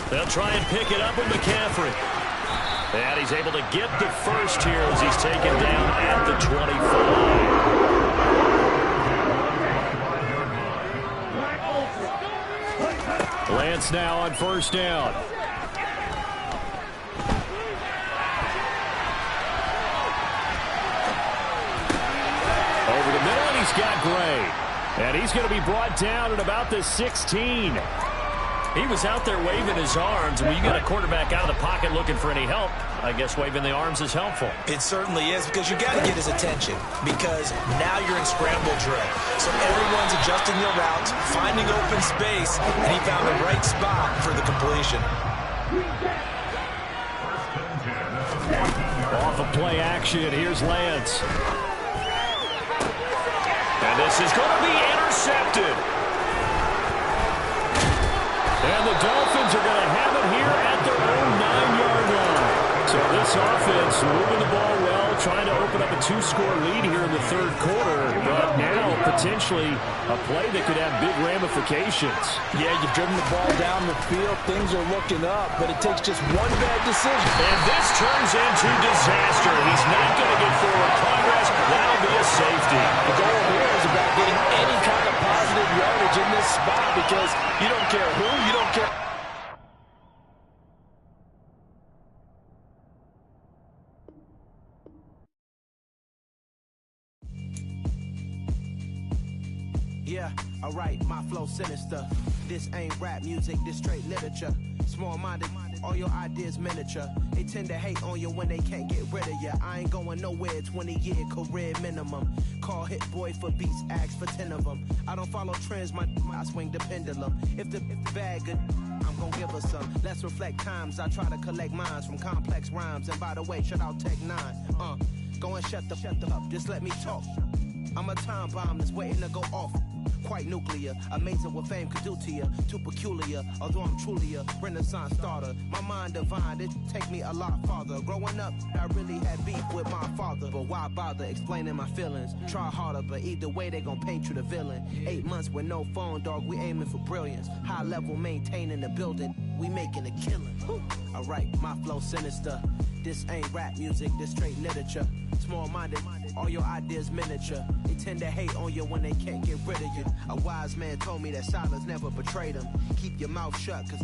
They'll try and pick it up with McCaffrey. And he's able to get the first here as he's taken down at the 25. Lance now on 1st down. Over the middle, and he's got Gray. And he's going to be brought down at about the 16. He was out there waving his arms. When you got a quarterback out of the pocket looking for any help, I guess waving the arms is helpful. It certainly is, because you got to get his attention, because now you're in scramble drill. So everyone's adjusting their routes, finding open space, and he found the right spot for the completion. Off of play action, here's Lance. And this is going to be intercepted. And the Dolphins are going to have it here at their own 9-yard line. So this offense moving the ball well, trying to open up a 2-score lead here in the 3rd quarter. But now potentially a play that could have big ramifications. Yeah, you've driven the ball down the field. Things are looking up, but it takes just one bad decision. And this turns into disaster. He's not going to get forward progress. That'll be a safety. The goal here is about getting any kind of positive yardage in this spot, because you don't care who, you don't care. Yeah, alright, my flow sinister. This ain't rap music, this straight literature. Small-minded, all your ideas miniature. They tend to hate on you when they can't get rid of you. I ain't going nowhere, 20-year career minimum. Call Hit Boy for beats, ask for 10 of them. I don't follow trends, I swing the pendulum. If the bag good, I'm gonna give her some. Let's reflect times, I try to collect minds from complex rhymes. And by the way, shut out Tech 9. Go and shut the up, just let me talk. I'm a time bomb that's waiting to go off. Quite nuclear, amazing what fame could do to you. Too peculiar, although I'm truly a renaissance starter. My mind divine, it take me a lot farther. Growing up, I really had beef with my father. But why bother explaining my feelings? Try harder, but either way they gon' paint you the villain. 8 months with no phone, dog, we aiming for brilliance. High level maintaining the building, we making a killing. Alright, my flow sinister. This ain't rap music, this straight literature. Small-minded, all your ideas miniature. They tend to hate on you when they can't get rid of you. A wise man told me that silence never betrayed them. Keep your mouth shut, cause